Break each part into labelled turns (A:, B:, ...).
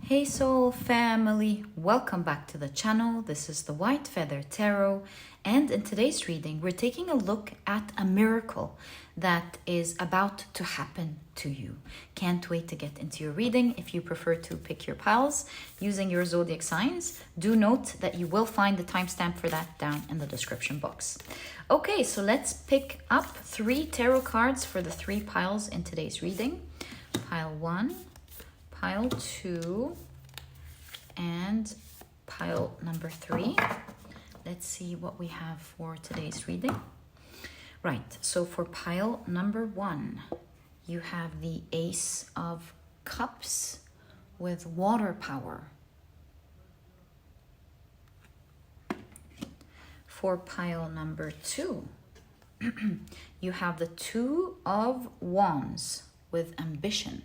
A: Hey Soul family, welcome back to the channel. This is the White Feather Tarot, and in today's reading we're taking a look at a miracle that is about to happen to you. Can't wait to get into your reading. If you prefer to pick your piles using your zodiac signs, do note that you will find the timestamp for that down in the description box. Okay, so let's pick up 3 tarot cards for the 3 piles in today's reading. Pile 1, pile 2, and pile number 3. Let's see what we have for today's reading. Right, so for pile number 1, you have the Ace of Cups with water power. For pile number 2, you have the Two of Wands with ambition.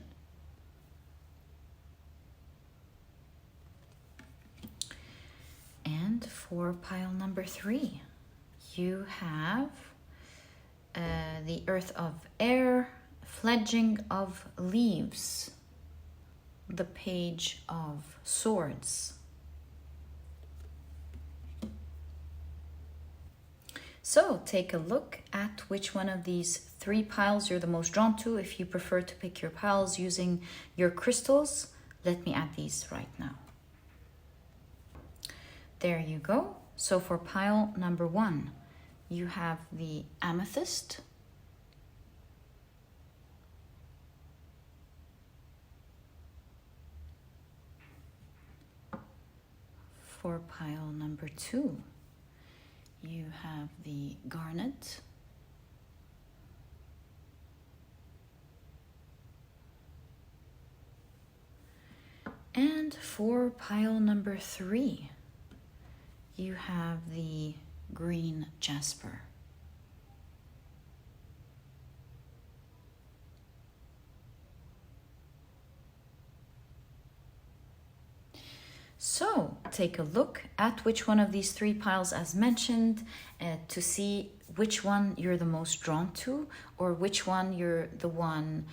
A: And for pile number 3, you have the Earth of Air, Fledging of Leaves, the Page of Swords. So take a look at which one of these 3 piles you're the most drawn to. If you prefer to pick your piles using your crystals, let me add these right now. There you go. So for pile number 1, you have the Amethyst, for pile number 2, you have the Garnett, and for pile number 3, you have the green Jasper. So take a look at which one of these 3 piles as mentioned to see which one you're the most drawn to, or which one you're the one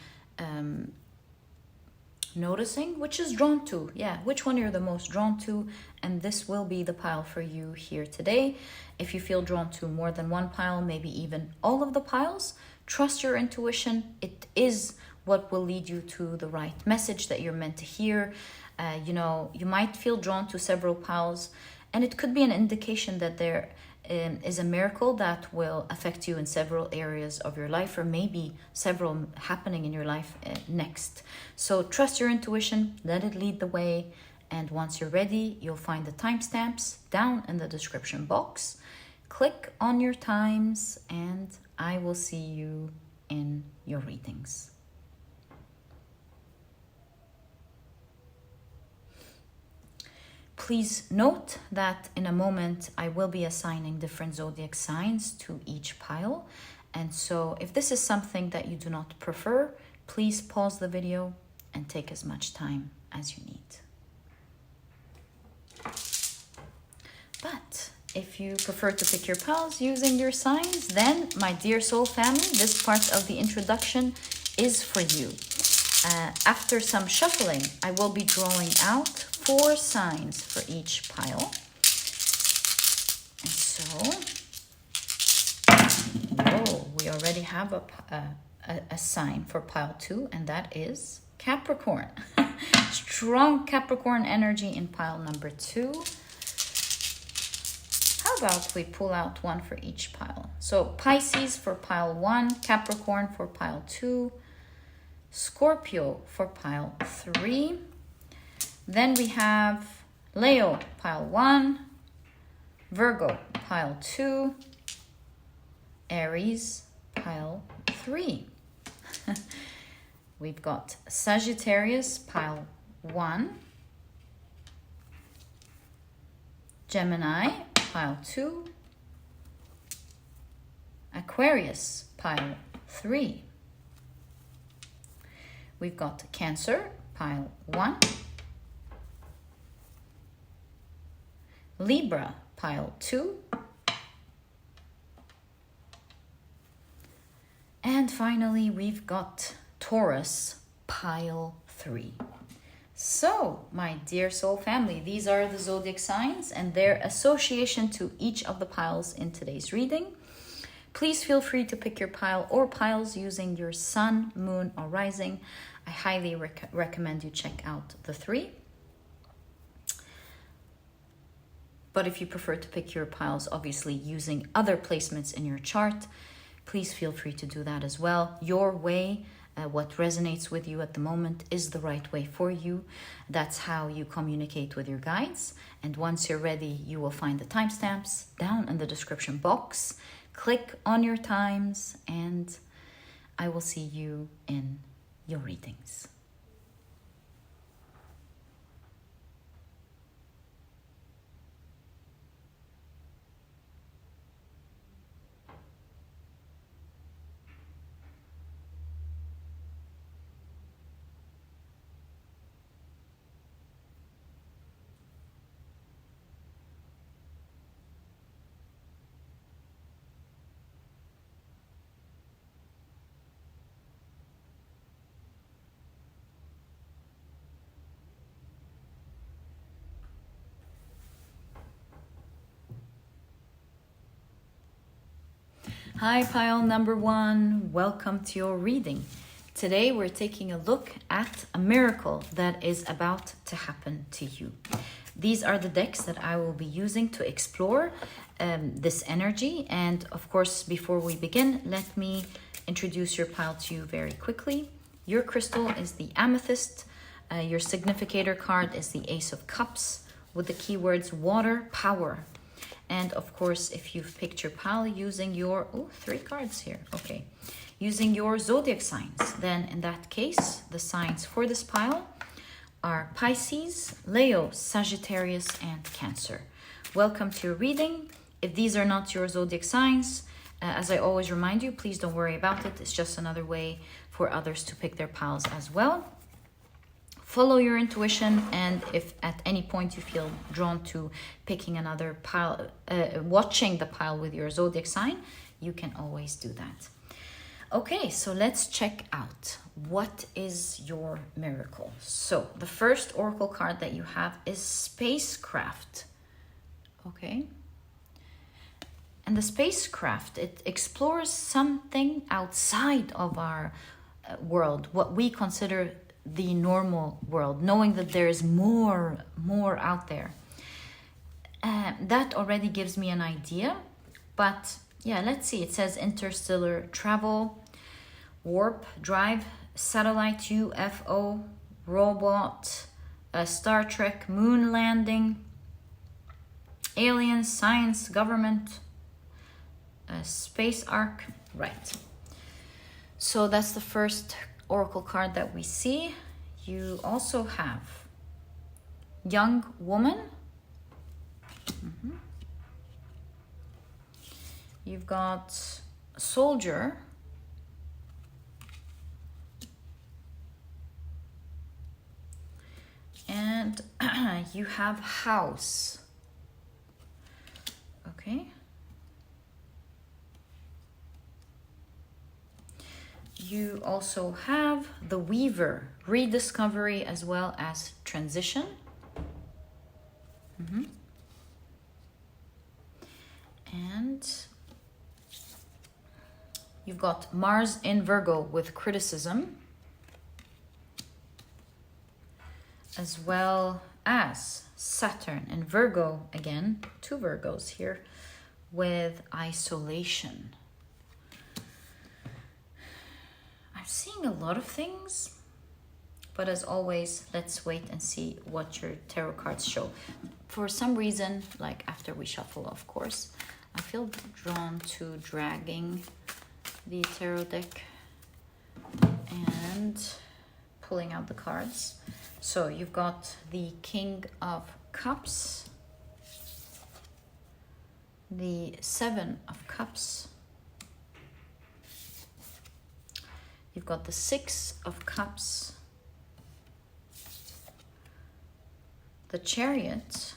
A: noticing which is drawn to. Which one you're the most drawn to, and this will be the pile for you here today. If you feel drawn to more than one pile, maybe even all of the piles, trust your intuition. It is what will lead you to the right message that you're meant to hear. You might feel drawn to several piles, and it could be an indication that there is a miracle that will affect you in several areas of your life, or maybe several happening in your life next. So trust your intuition, let it lead the way, and once you're ready, you'll find the timestamps down in the description box. Click on your times, and I will see you in your readings. Please note that in a moment I will be assigning different zodiac signs to each pile. And so if this is something that you do not prefer, please pause the video and take as much time as you need. But if you prefer to pick your piles using your signs, then my dear soul family, this part of the introduction is for you. After some shuffling, I will be drawing out 4 signs for each pile. And so, we already have a sign for pile 2, and that is Capricorn. Strong Capricorn energy in pile number 2. How about we pull out 1 for each pile? So Pisces for pile 1, Capricorn for pile 2, Scorpio for pile 3. Then we have Leo, pile 1, Virgo, pile 2, Aries, pile 3. We've got Sagittarius, pile 1, Gemini, pile 2, Aquarius, pile 3. We've got Cancer, pile 1, Libra, pile 2, and finally we've got Taurus, pile 3. So, my dear soul family, these are the zodiac signs and their association to each of the piles in today's reading. Please feel free to pick your pile or piles using your sun, moon, or rising. I highly recommend you check out the 3. But if you prefer to pick your piles, obviously using other placements in your chart, please feel free to do that as well. Your way, what resonates with you at the moment, is the right way for you. That's how you communicate with your guides. And once you're ready, you will find the timestamps down in the description box. Click on your times, and I will see you in your readings. Hi, pile number 1. Welcome to your reading. Today we're taking a look at a miracle that is about to happen to you. These are the decks that I will be using to explore this energy. And of course, before we begin, let me introduce your pile to you very quickly. Your crystal is the Amethyst. Your significator card is the Ace of Cups with the keywords water, power. And of course, if you've picked your pile using your, 3 cards here, okay. Using your zodiac signs, then in that case, the signs for this pile are Pisces, Leo, Sagittarius, and Cancer. Welcome to your reading. If these are not your zodiac signs, as I always remind you, please don't worry about it. It's just another way for others to pick their piles as well. Follow your intuition, and if at any point you feel drawn to picking another pile, watching the pile with your zodiac sign, you can always do that. Okay, so let's check out what is your miracle. So the first oracle card that you have is spacecraft. Okay. And the spacecraft, it explores something outside of our world, what we consider the normal world, knowing that there is more out there. That already gives me an idea, but yeah, let's see. It says interstellar travel, warp drive, satellite, UFO, robot, Star Trek, moon landing, aliens, science, government, space arc. Right. So that's the first oracle card that we see. You also have young woman. You've got soldier. And you have house. Okay. You also have the weaver, rediscovery as well as transition. And you've got Mars in Virgo with criticism, as well as Saturn in Virgo, again, 2 Virgos here, with isolation. I'm seeing a lot of things, but as always, let's wait and see what your tarot cards show. For some reason, like after we shuffle, of course, I feel drawn to dragging the tarot deck and pulling out the cards. So you've got the King of Cups, the 7 of Cups, you've got the 6 of Cups, the Chariot.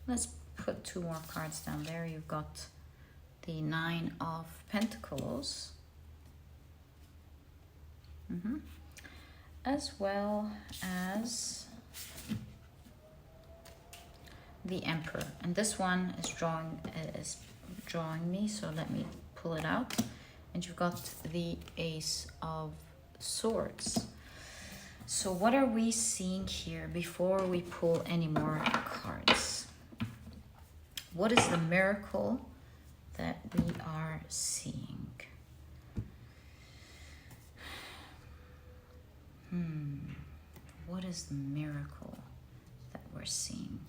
A: Let's put 2 more cards down there. You've got the 9 of Pentacles. as well as the Emperor. And this one is drawing me, so let me pull it out. And you've got the Ace of Swords. So what are we seeing here before we pull any more cards? What is the miracle that we are seeing? What is the miracle that we're seeing?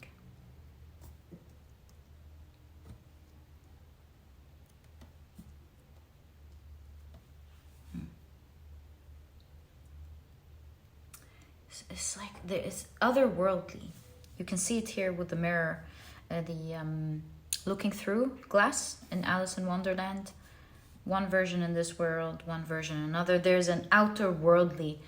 A: It's like there is otherworldly. You can see it here with the mirror, looking through glass in Alice in Wonderland. One version in this world, one version in another. There's an outer worldly,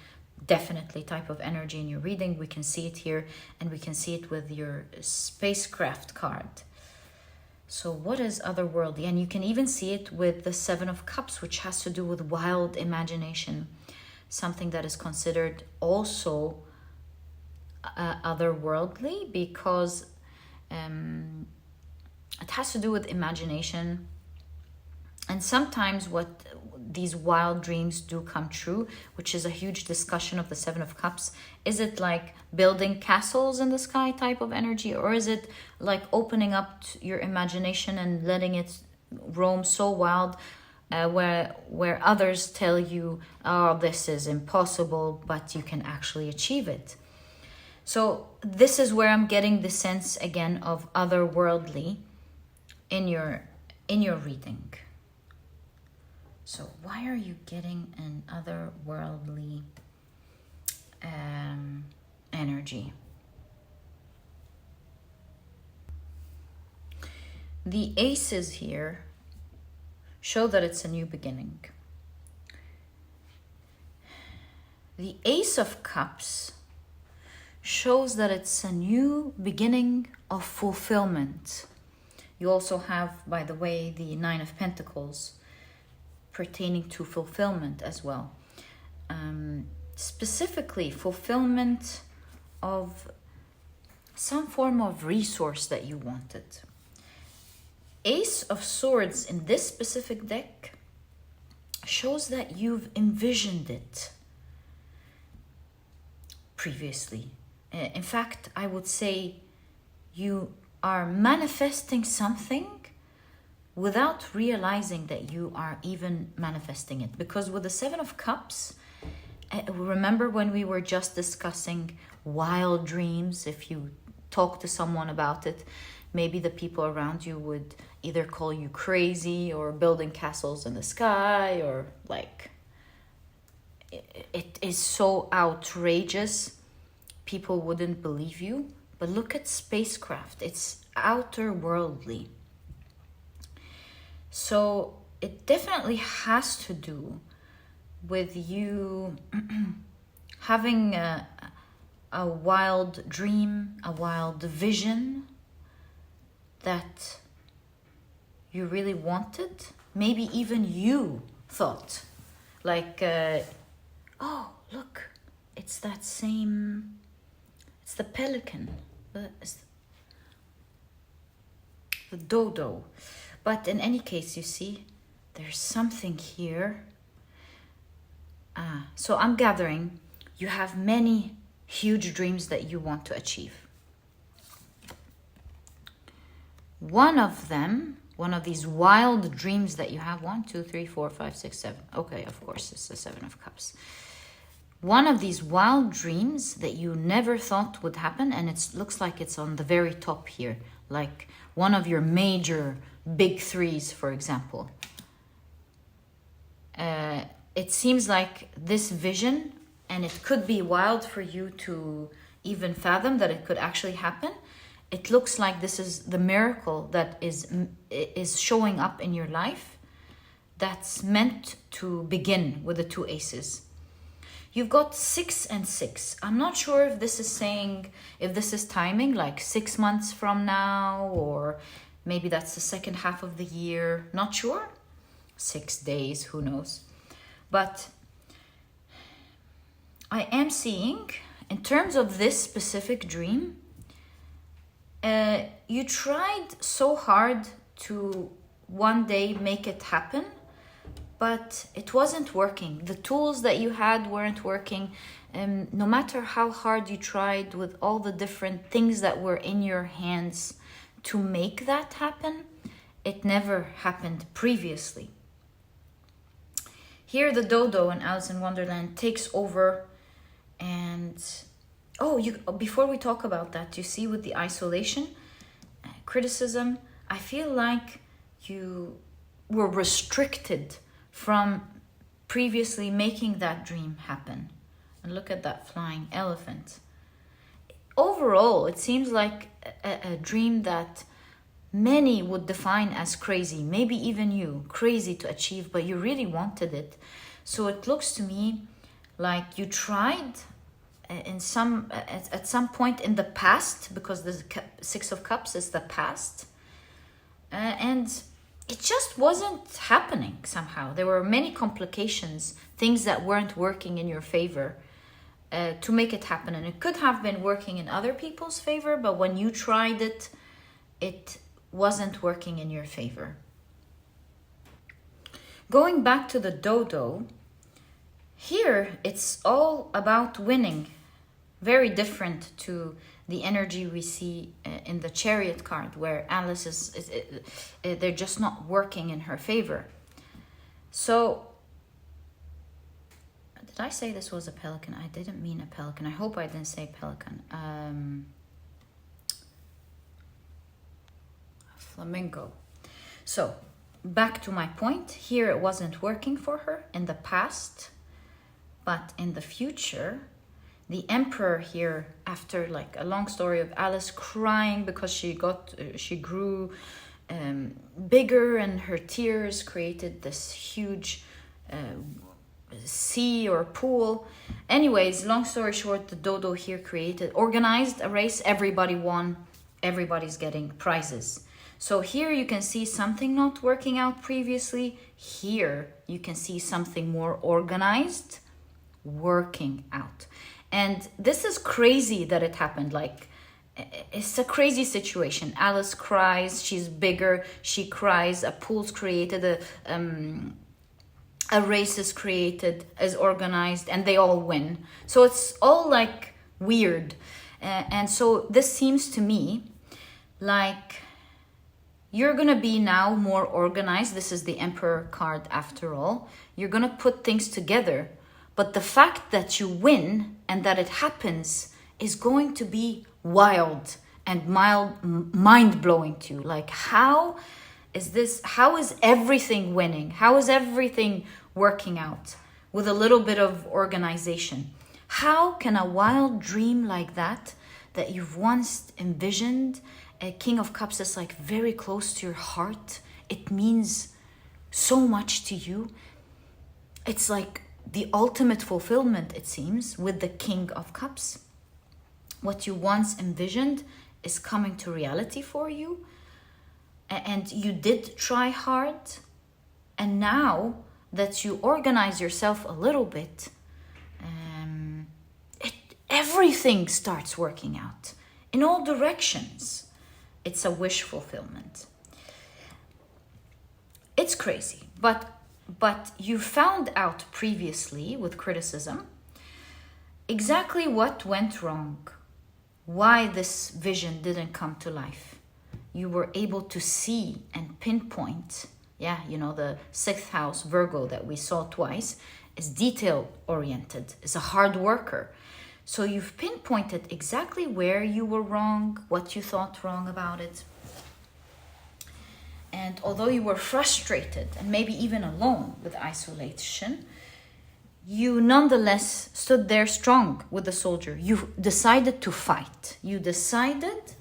A: definitely, type of energy in your reading. We can see it here, and we can see it with your spacecraft card. So what is otherworldly? And you can even see it with the Seven of Cups, which has to do with wild imagination. Something that is considered also otherworldly, because it has to do with imagination. And sometimes what these wild dreams do come true, which is a huge discussion of the Seven of Cups. Is it like building castles in the sky type of energy, or is it like opening up your imagination and letting it roam so wild, where others tell you, oh, this is impossible, but you can actually achieve it? So this is where I'm getting the sense again of otherworldly in your reading. So why are you getting an otherworldly energy? The aces here show that it's a new beginning. The Ace of Cups shows that it's a new beginning of fulfillment. You also have, by the way, the Nine of Pentacles pertaining to fulfillment as well. Specifically, fulfillment of some form of resource that you wanted. Ace of Swords in this specific deck shows that you've envisioned it previously. In fact, I would say you are manifesting something without realizing that you are even manifesting it. Because with the Seven of Cups, remember when we were just discussing wild dreams? If you talk to someone about it, maybe the people around you would either call you crazy or building castles in the sky, or like, it is so outrageous, people wouldn't believe you. But look at spacecraft, it's outer worldly. So it definitely has to do with you having a wild dream, a wild vision that you really wanted. Maybe even you thought, like, oh, look, it's that same, it's the pelican, it's the dodo. But in any case, you see, there's something here. So I'm gathering you have many huge dreams that you want to achieve. One of them, one of these wild dreams that you have, 1, 2, 3, 4, 5, 6, 7. Okay, of course, it's the Seven of Cups. One of these wild dreams that you never thought would happen, and it looks like it's on the very top here, like one of your major big threes, for example. It seems like this vision, and it could be wild for you to even fathom that it could actually happen. It looks like this is the miracle that is showing up in your life, that's meant to begin with the two aces. You've got 6 and 6. I'm not sure if this is saying, if this is timing, like 6 months from now, or maybe that's the second half of the year. Not sure. 6 days, who knows. But I am seeing, in terms of this specific dream, you tried so hard to one day make it happen, but it wasn't working. The tools that you had weren't working. No matter how hard you tried with all the different things that were in your hands to make that happen, it never happened previously. Here the dodo in Alice in Wonderland takes over, and before we talk about that, you see with the isolation, criticism, I feel like you were restricted from previously making that dream happen. And look at that flying elephant. Overall, it seems like a dream that many would define as crazy, maybe even you, crazy to achieve, but you really wanted it. So it looks to me like you tried at some point in the past, because the Six of Cups is the past, and it just wasn't happening somehow. There were many complications, things that weren't working in your favor to make it happen. And it could have been working in other people's favor, but when you tried it, it wasn't working in your favor. Going back to the dodo, here it's all about winning. Very different to the energy we see in the Chariot card, where Alice is they're just not working in her favor. So, did I say this was a pelican? I didn't mean a pelican. I hope I didn't say pelican. Flamingo. So, back to my point. Here it wasn't working for her in the past, but in the future, the Emperor here, after like a long story of Alice crying because she grew bigger, and her tears created this huge sea or pool. Anyways, long story short, the dodo here organized a race. Everybody won. Everybody's getting prizes. So here you can see something not working out previously. Here you can see something more organized working out. And this is crazy that it happened. Like, it's a crazy situation. Alice cries, she's bigger, she cries, a pool's created, a race is created, is organized, and they all win. So it's all like weird. And so this seems to me like you're gonna be now more organized. This is the Emperor card after all. You're gonna put things together. But the fact that you win and that it happens is going to be wild and mind-blowing to you. Like, how is everything winning? How is everything working out with a little bit of organization? How can a wild dream like that you've once envisioned, a King of Cups is like very close to your heart, it means so much to you, it's like the ultimate fulfillment, it seems, with the King of Cups. What you once envisioned is coming to reality for you. And you did try hard. And now that you organize yourself a little bit, everything starts working out in all directions. It's a wish fulfillment. It's crazy, but you found out previously with criticism exactly what went wrong, why this vision didn't come to life. You were able to see and pinpoint, the 6th house Virgo that we saw twice is detail oriented, is a hard worker. So you've pinpointed exactly where you were wrong, what you thought wrong about it. And although you were frustrated and maybe even alone with isolation, you nonetheless stood there strong with the soldier. You decided to fight. You decided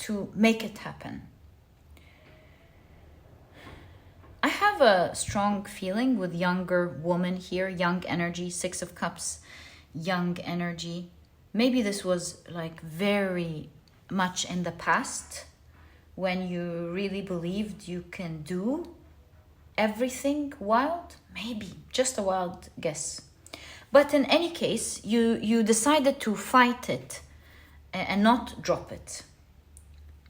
A: to make it happen. I have a strong feeling with younger woman here, young energy, 6 of Cups, young energy. Maybe this was like very much in the past, when you really believed you can do everything wild. Maybe, just a wild guess. But in any case, you decided to fight it and not drop it.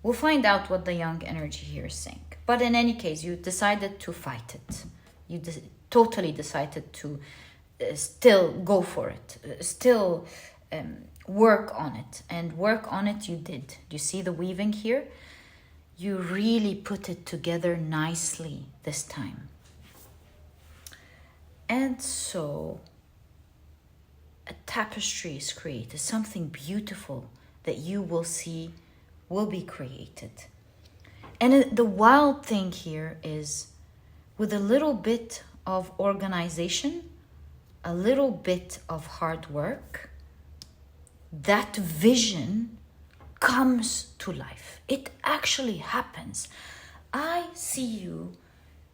A: We'll find out what the young energy here is saying. But in any case, you decided to fight it. You totally decided to still go for it, still work on it. And work on it you did. You see the weaving here? You really put it together nicely this time. And so a tapestry is created, something beautiful that you will see will be created. And the wild thing here is, with a little bit of organization, a little bit of hard work, that vision comes to life. It actually happens. I see you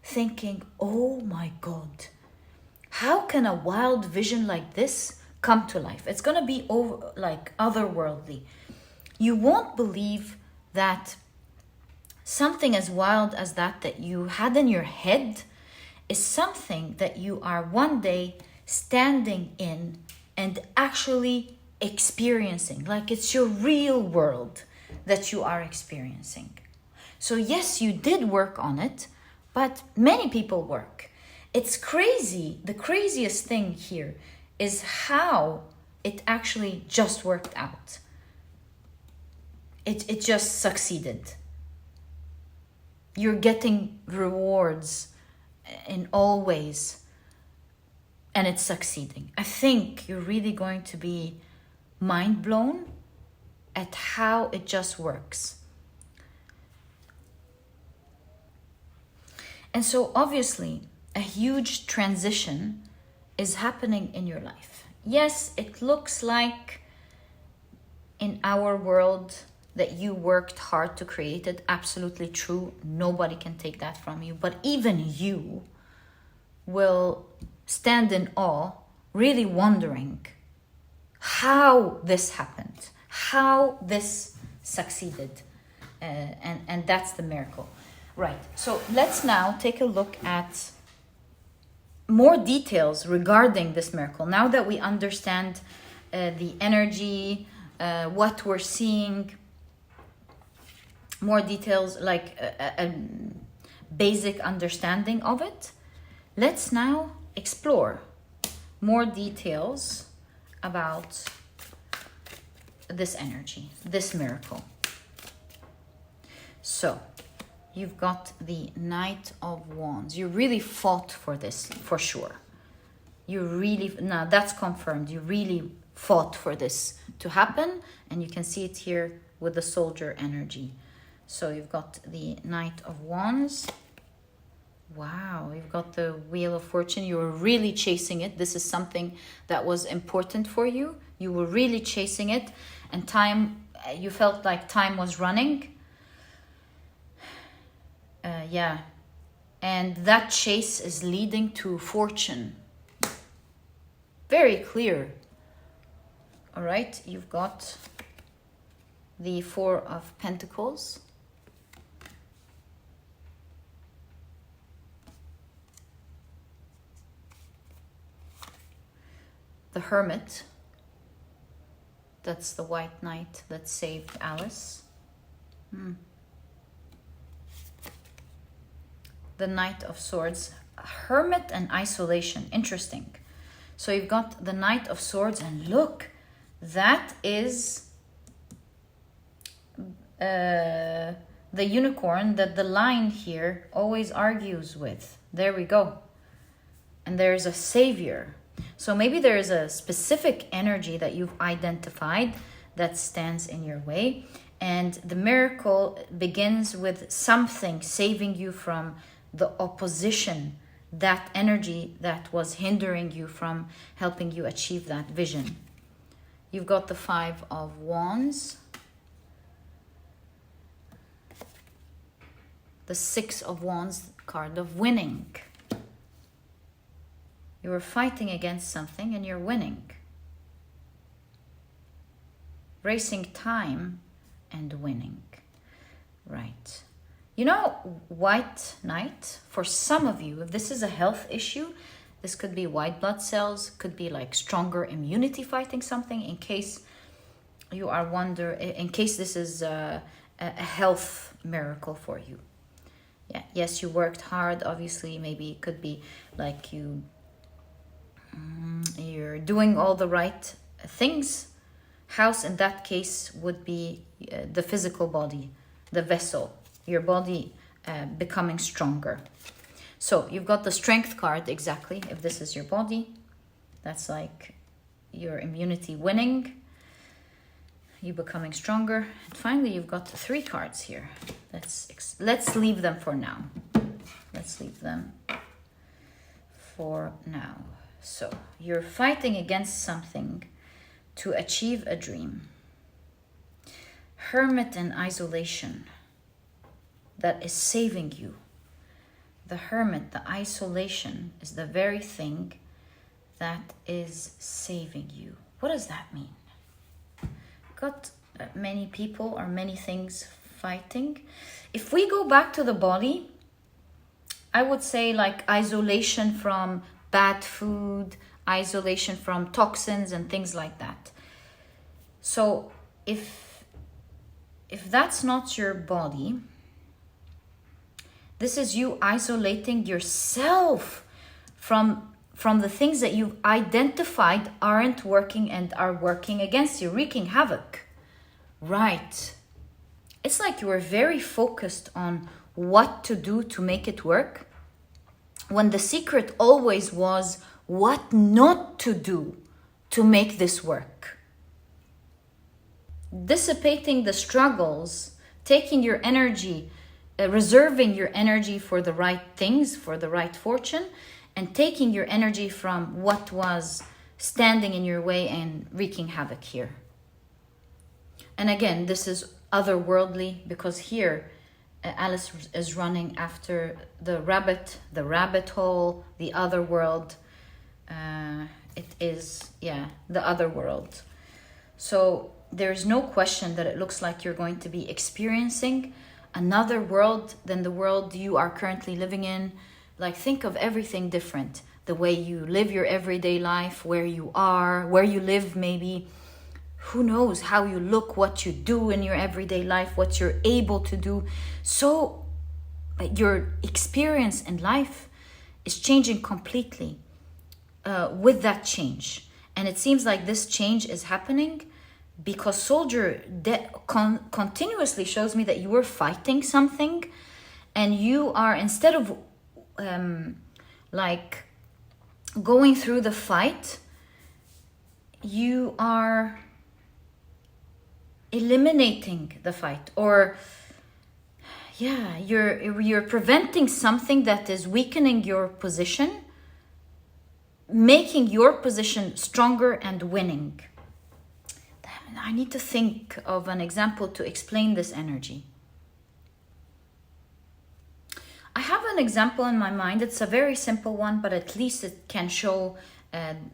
A: thinking, oh my God, how can a wild vision like this come to life? It's going to be like otherworldly. You won't believe that something as wild as that you had in your head is something that you are one day standing in and actually experiencing. Like it's your real world that you are experiencing. So yes, you did work on it, but many people work. It's crazy. The craziest thing here is how it actually just worked out. It just succeeded. You're getting rewards in all ways, and it's succeeding. I think you're really going to be mind blown at how it just works. And so obviously a huge transition is happening in your life. Yes, it looks like in our world that you worked hard to create it. Absolutely true. Nobody can take that from you. But even you will stand in awe, really wondering how this happened, how this succeeded. And that's the miracle. Right. So let's now take a look at more details regarding this miracle. Now that we understand the energy, what we're seeing, more details, like a basic understanding of it, let's now explore more details about this energy, this miracle. So you've got the Knight of Wands. You really fought for this, for sure. Now that's confirmed. You really fought for this to happen, and you can see it here with the Soldier energy. So you've got the Knight of Wands. Wow, you've got the Wheel of Fortune. You were really chasing it. This is something that was important for you. You were really chasing it, and you felt like time was running. Yeah, and that chase is leading to fortune. Very clear. All right, you've got the Four of Pentacles. The Hermit. That's the White Knight that saved Alice. The Knight of Swords. Hermit and isolation. Interesting. So you've got the Knight of Swords, and look, that is the unicorn that the lion here always argues with. There we go. And there's a savior. So maybe there is a specific energy that you've identified that stands in your way. And the miracle begins with something saving you from the opposition, that energy that was hindering you from helping you achieve that vision. You've got the Five of Wands, the Six of Wands, card of winning. You were fighting against something and you're winning. Racing time and winning. Right. You know, White Knight, for some of you, if this is a health issue, This could be white blood cells, could be like stronger immunity fighting something, in case you are in case this is a health miracle for you. Yeah, yes, you worked hard, obviously. Maybe it could be like you're doing all the right things. House in that case would be the physical body, the vessel, your body becoming stronger. So you've got the strength card, exactly. If this is your body, that's like your immunity winning, you becoming stronger. And finally, you've got 3 cards here. Let's leave them for now. Let's leave them for now. So you're fighting against something to achieve a dream. Hermit and isolation that is saving you. The hermit, the isolation, is the very thing that is saving you. What does that mean? Got many people or many things fighting. If we go back to the body, I would say like isolation from bad food, isolation from toxins and things like that. So if that's not your body, this is you isolating yourself from the things that you've identified aren't working and are working against you, wreaking havoc. Right. It's like you were very focused on what to do to make it work, when the secret always was what not to do to make this work. Dissipating the struggles, taking your energy, reserving your energy for the right things, for the right fortune, and taking your energy from what was standing in your way and wreaking havoc here. And again, this is otherworldly, because here Alice is running after the rabbit hole, the other world. It is, the other world. So there's no question that it looks like you're going to be experiencing another world than the world you are currently living in. Like, think of everything different. The way you live your everyday life, where you are, where you live maybe. Who knows how you look, what you do in your everyday life, what you're able to do. So your experience in life is changing completely with that change. And it seems like this change is happening because Soldier continuously shows me that you were fighting something, and you are, instead of like going through the fight, you are eliminating the fight, or you're preventing something that is weakening your position, making your position stronger and winning. I need to think of an example to explain this energy. I have an example in my mind. It's a very simple one, but at least it can show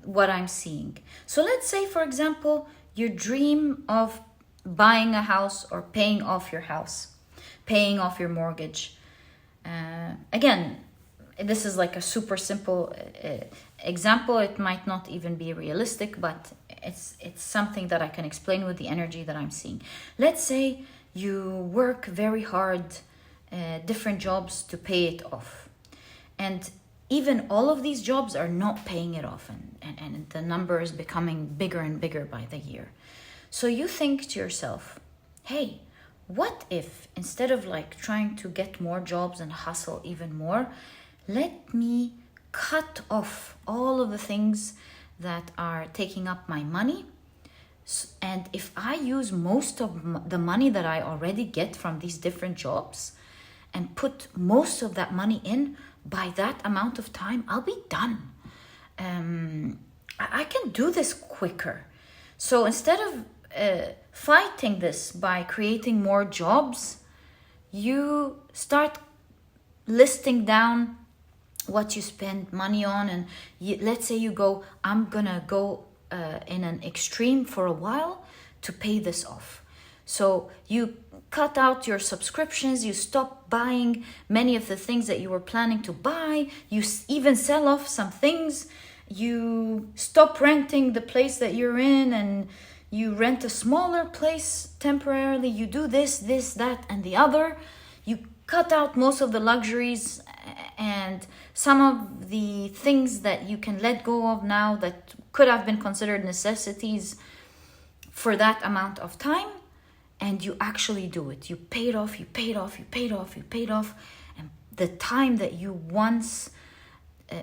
A: what I'm seeing. So let's say, for example, you dream of buying a house or paying off your house, paying off your mortgage. Again, this is like a super simple example. It might not even be realistic, but it's something that I can explain with the energy that I'm seeing. Let's say you work very hard, different jobs to pay it off. And even all of these jobs are not paying it off, and the number is becoming bigger and bigger by the year. So you think to yourself, hey, what if instead of like trying to get more jobs and hustle even more, let me cut off all of the things that are taking up my money. And if I use most of the money that I already get from these different jobs and put most of that money in, by that amount of time, I'll be done. I can do this quicker. So instead of fighting this by creating more jobs, you start listing down what you spend money on, and let's say you go, I'm gonna go in an extreme for a while to pay this off. So you cut out your subscriptions, you stop buying many of the things that you were planning to buy, you even sell off some things, you stop renting the place that you're in and you rent a smaller place temporarily, you do this, that, and the other. You cut out most of the luxuries and some of the things that you can let go of now that could have been considered necessities for that amount of time, and you actually do it. You paid off. And the time that you once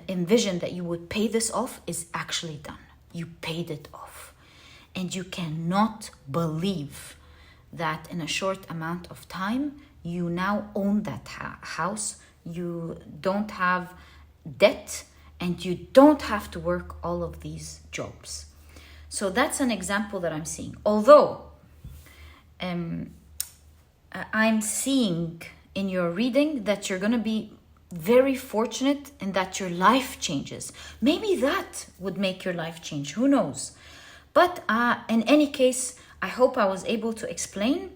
A: envisioned that you would pay this off is actually done. You paid it off. And you cannot believe that in a short amount of time, you now own that house. You don't have debt and you don't have to work all of these jobs. So that's an example that I'm seeing. Although I'm seeing in your reading that you're going to be very fortunate in that your life changes. Maybe that would make your life change. Who knows? But in any case, I hope I was able to explain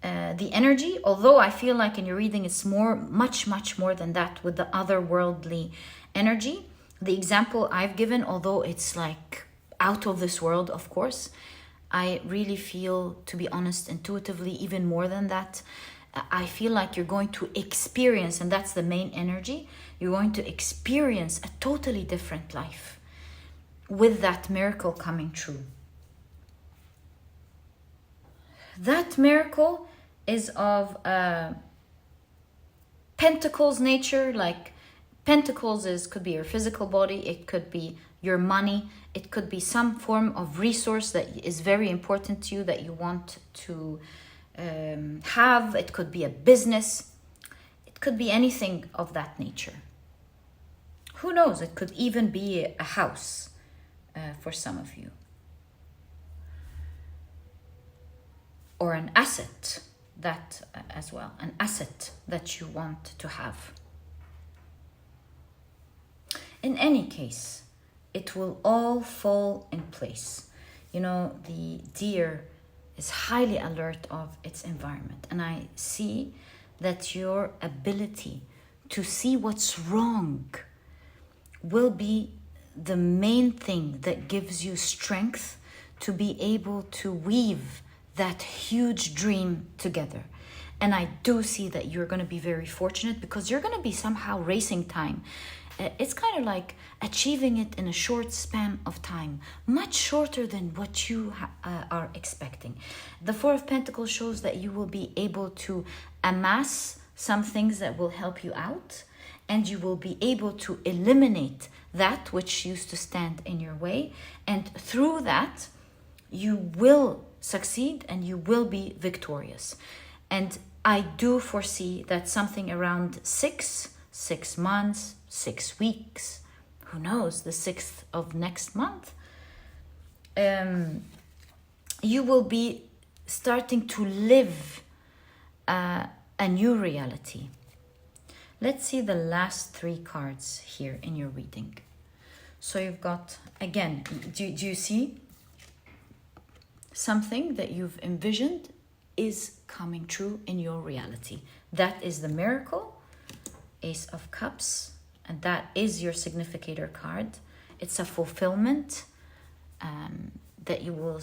A: the energy. Although I feel like in your reading it's much more than that with the otherworldly energy. The example I've given, although it's like out of this world, of course, I really feel, to be honest, intuitively, even more than that, I feel like you're going to experience, and that's the main energy, you're going to experience a totally different life with that miracle coming true. That miracle is of Pentacles nature. Like Pentacles could be your physical body, it could be your money, it could be some form of resource that is very important to you that you want to have. It could be a business, it could be anything of that nature. Who knows, it could even be a house for some of you, or an asset, that as well, an asset that you want to have. In any case, it will all fall in place. You know, the deer is highly alert of its environment, and I see that your ability to see what's wrong will be the main thing that gives you strength to be able to weave that huge dream together. And I do see that you're going to be very fortunate because you're going to be somehow racing time. It's kind of like achieving it in a short span of time, much shorter than what you are expecting. The Four of Pentacles shows that you will be able to amass some things that will help you out, and you will be able to eliminate that which used to stand in your way. And through that, you will succeed and you will be victorious. And I do foresee that something around 6 months, 6 weeks, who knows, the 6th of next month, you will be starting to live a new reality. Let's see the last 3 cards here in your reading. So you've got, again, do you see something that you've envisioned is coming true in your reality? That is the miracle, Ace of Cups, and that is your significator card. It's a fulfillment that you will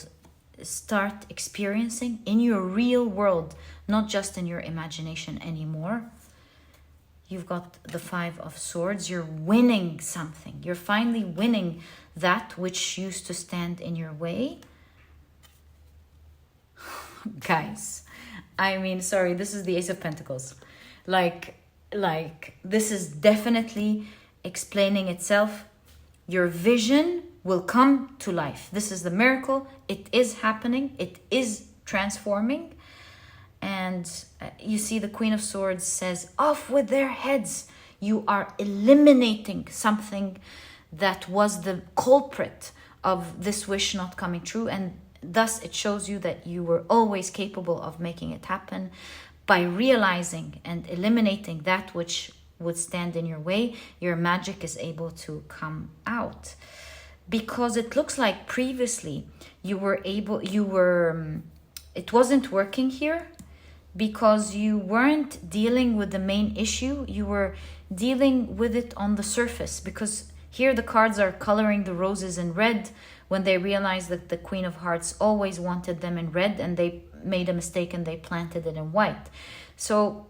A: start experiencing in your real world, not just in your imagination anymore. You've got the 5 of Swords. You're winning something. You're finally winning that which used to stand in your way. Guys, I mean, sorry, this is the Ace of Pentacles. Like this is definitely explaining itself. Your vision will come to life. This is the miracle. It is happening. It is transforming. And you see the Queen of Swords says, off with their heads. You are eliminating something that was the culprit of this wish not coming true. And thus it shows you that you were always capable of making it happen. By realizing and eliminating that which would stand in your way, your magic is able to come out. Because it looks like previously you were it wasn't working here because you weren't dealing with the main issue. You were dealing with it on the surface, because here the cards are coloring the roses in red when they realized that the Queen of Hearts always wanted them in red, and they made a mistake and they planted it in white. So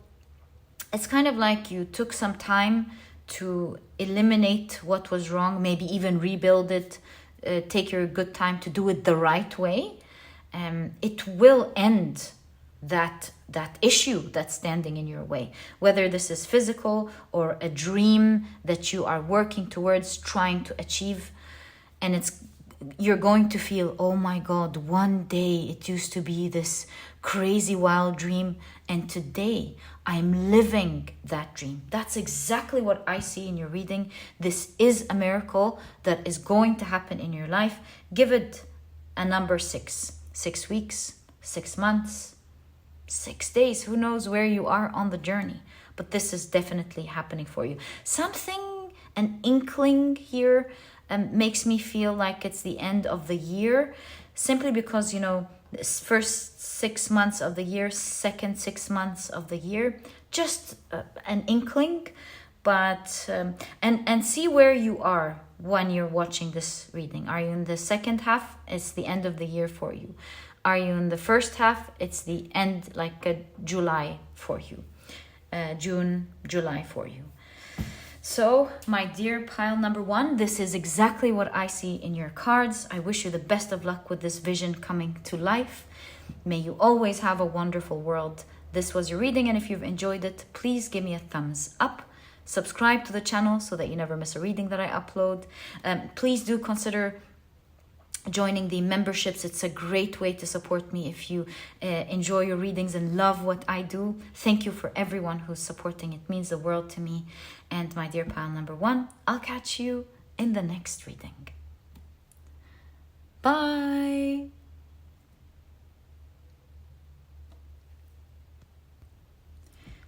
A: it's kind of like you took some time to eliminate what was wrong, maybe even rebuild it, take your good time to do it the right way. It will end that issue that's standing in your way, whether this is physical or a dream that you are working towards trying to achieve. And you're going to feel, oh my God, one day it used to be this crazy wild dream, and today I'm living that dream. That's exactly what I see in your reading. This is a miracle that is going to happen in your life. Give it a number 6. 6 weeks, 6 months, 6 days. Who knows where you are on the journey? But this is definitely happening for you. Something, an inkling here, makes me feel like it's the end of the year, simply because, this first 6 months of the year, second 6 months of the year, just an inkling. But and see where you are when you're watching this reading. Are you in the second half? It's the end of the year for you. Are you in the first half? It's the end, like July for you. June, July for you. So, my dear pile number 1, this is exactly what I see in your cards. I wish you the best of luck with this vision coming to life. May you always have a wonderful world. This was your reading, and if you've enjoyed it, please give me a thumbs up. Subscribe to the channel so that you never miss a reading that I upload. Please do consider joining the memberships. It's a great way to support me if you enjoy your readings and love what I do. Thank you for everyone who's supporting. It means the world to me. And my dear pile number 1, I'll catch you in the next reading. Bye.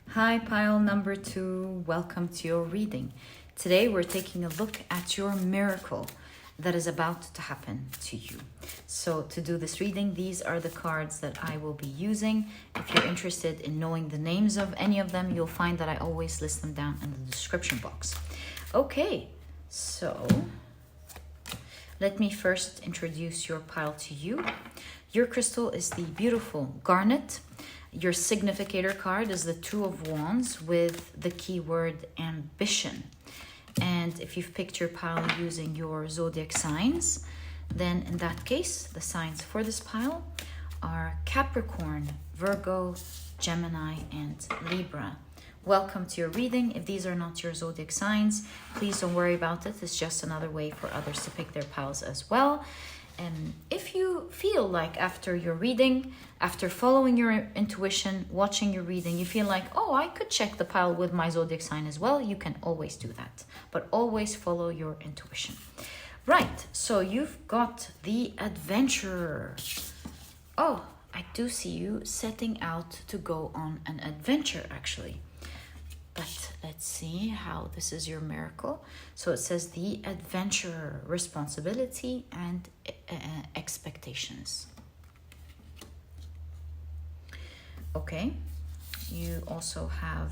A: Hi, pile number 2. Welcome to your reading. Today we're taking a look at your miracle that is about to happen to you. So to do this reading, these are the cards that I will be using. If you're interested in knowing the names of any of them, you'll find that I always list them down in the description box. Okay, so let me first introduce your pile to you. Your crystal is the beautiful Garnett. Your significator card is the Two of Wands with the keyword ambition. And if you've picked your pile using your zodiac signs, then in that case, the signs for this pile are Capricorn, Virgo, Gemini, and Libra. Welcome to your reading. If these are not your zodiac signs, please don't worry about it. It's just another way for others to pick their piles as well. And if you feel like after your reading, after following your intuition, watching your reading, you feel like, oh, I could check the pile with my zodiac sign as well, you can always do that. But always follow your intuition. Right, so you've got the adventurer. Oh, I do see you setting out to go on an adventure, actually. But let's see how this is your miracle. So it says the adventurer, responsibility and expectations. Okay, you also have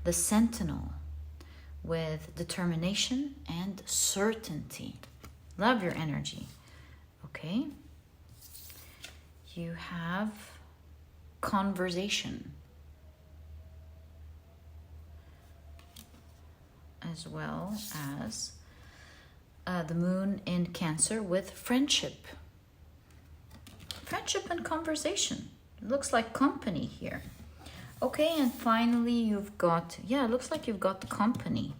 A: the sentinel with determination and certainty. Love your energy. Okay, you have conversation, as well as the moon in Cancer with friendship. Friendship and conversation. It looks like company here. Okay, and finally you've got, it looks like you've got company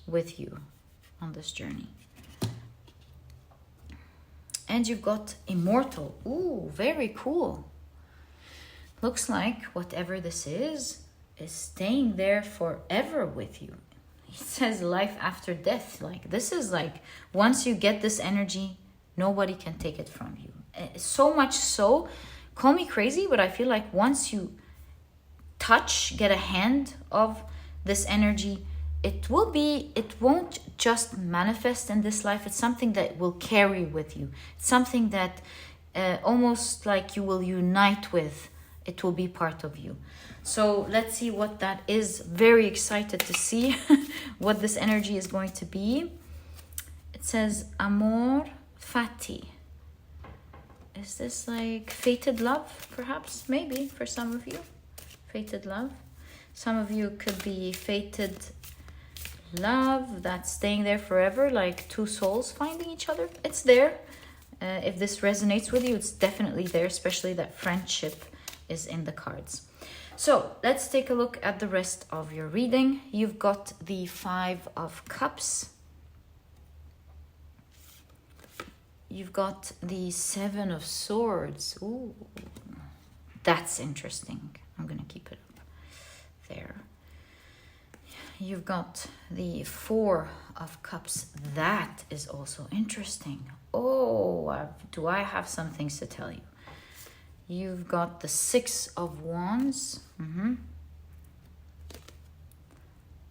A: with you on this journey. And you've got immortal. Ooh, very cool. Looks like whatever this is staying there forever with you. It says life after death. Like, this is like, once you get this energy, nobody can take it from you. So much so, call me crazy, but I feel like once you get a hand of this energy, it won't just manifest in this life. It's something that will carry with you. It's something that almost like you will unite with. It will be part of you. So let's see what that is. Very excited to see what this energy is going to be. It says Amor Fati. Is this like fated love, perhaps? Maybe for some of you. Fated love. Some of you could be fated love that's staying there forever, like two souls finding each other. It's there. If this resonates with you, it's definitely there, especially that friendship is in the cards. So let's take a look at the rest of your reading. You've got the 5 of Cups. You've got the 7 of Swords. Ooh, that's interesting. I'm going to keep it up there. You've got the 4 of Cups. That is also interesting. Oh, do I have some things to tell you? You've got the 6 of Wands.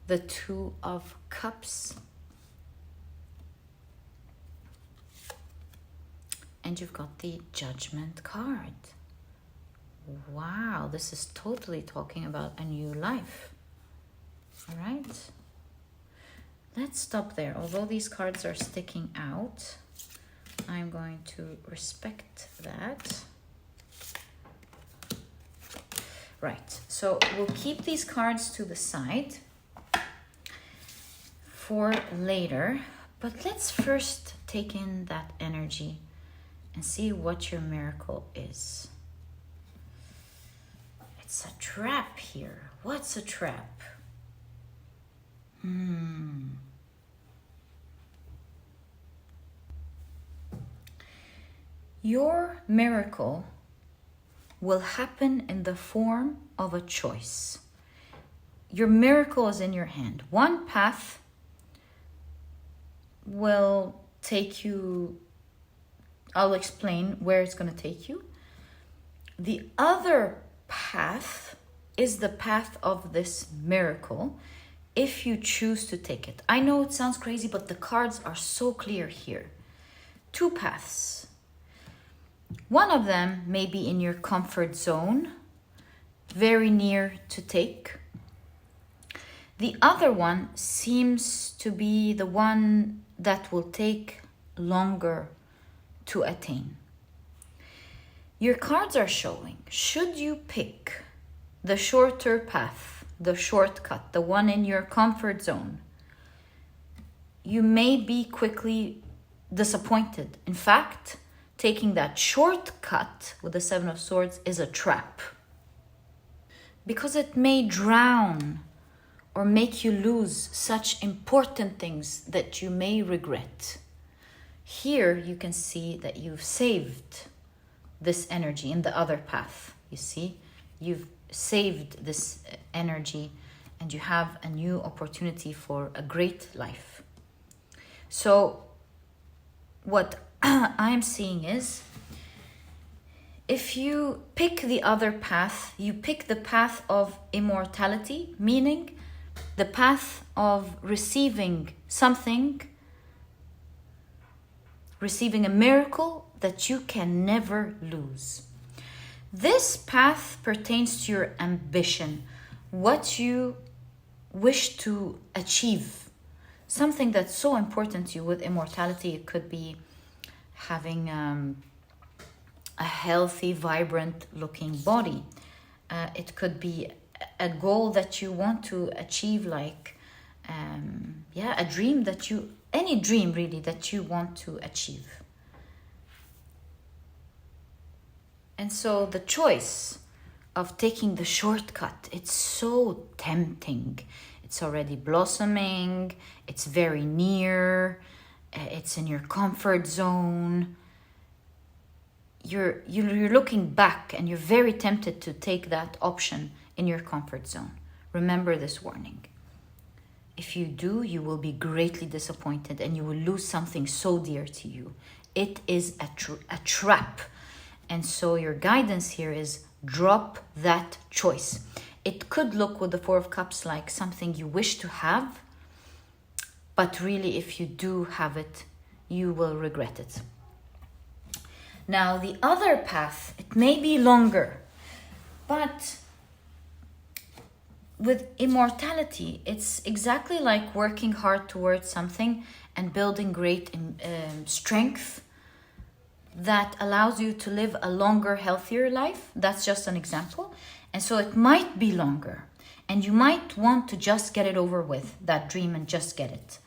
A: The 2 of Cups. And you've got the Judgment card. Wow, this is totally talking about a new life. All right. Let's stop there. Although these cards are sticking out, I'm going to respect that. Right, so we'll keep these cards to the side for later, but let's first take in that energy and see what your miracle is. It's a trap here. What's a trap? Your miracle will happen in the form of a choice. Your miracle is in your hand. One path will take you, I'll explain where it's going to take you. The other path is the path of this miracle if you choose to take it. I know it sounds crazy, but the cards are so clear here. 2 paths. One of them may be in your comfort zone, very near to take. The other one seems to be the one that will take longer to attain. Your cards are showing, should you pick the shorter path, the shortcut, the one in your comfort zone, you may be quickly disappointed. In fact, taking that shortcut with the 7 of Swords is a trap, because it may drown or make you lose such important things that you may regret. Here you can see that you've saved this energy in the other path. You see, you've saved this energy and you have a new opportunity for a great life. So what I'm seeing is, if you pick the other path, you pick the path of immortality, meaning the path of receiving something, receiving a miracle that you can never lose. This path pertains to your ambition, what you wish to achieve, something that's so important to you. With immortality, it could be having a healthy, vibrant looking body. It could be a goal that you want to achieve, like a dream that you, any dream really that you want to achieve. And so the choice of taking the shortcut, it's so tempting. It's already blossoming, it's very near, it's in your comfort zone. You're looking back and you're very tempted to take that option in your comfort zone. Remember this warning. If you do, you will be greatly disappointed and you will lose something so dear to you. It is a trap. And so your guidance here is drop that choice. It could look with the 4 of Cups like something you wish to have, but really if you do have it, you will regret it. Now, the other path, it may be longer, but with immortality, it's exactly like working hard towards something and building great strength that allows you to live a longer, healthier life. That's just an example. And so it might be longer, and you might want to just get it over with, that dream, and just get it.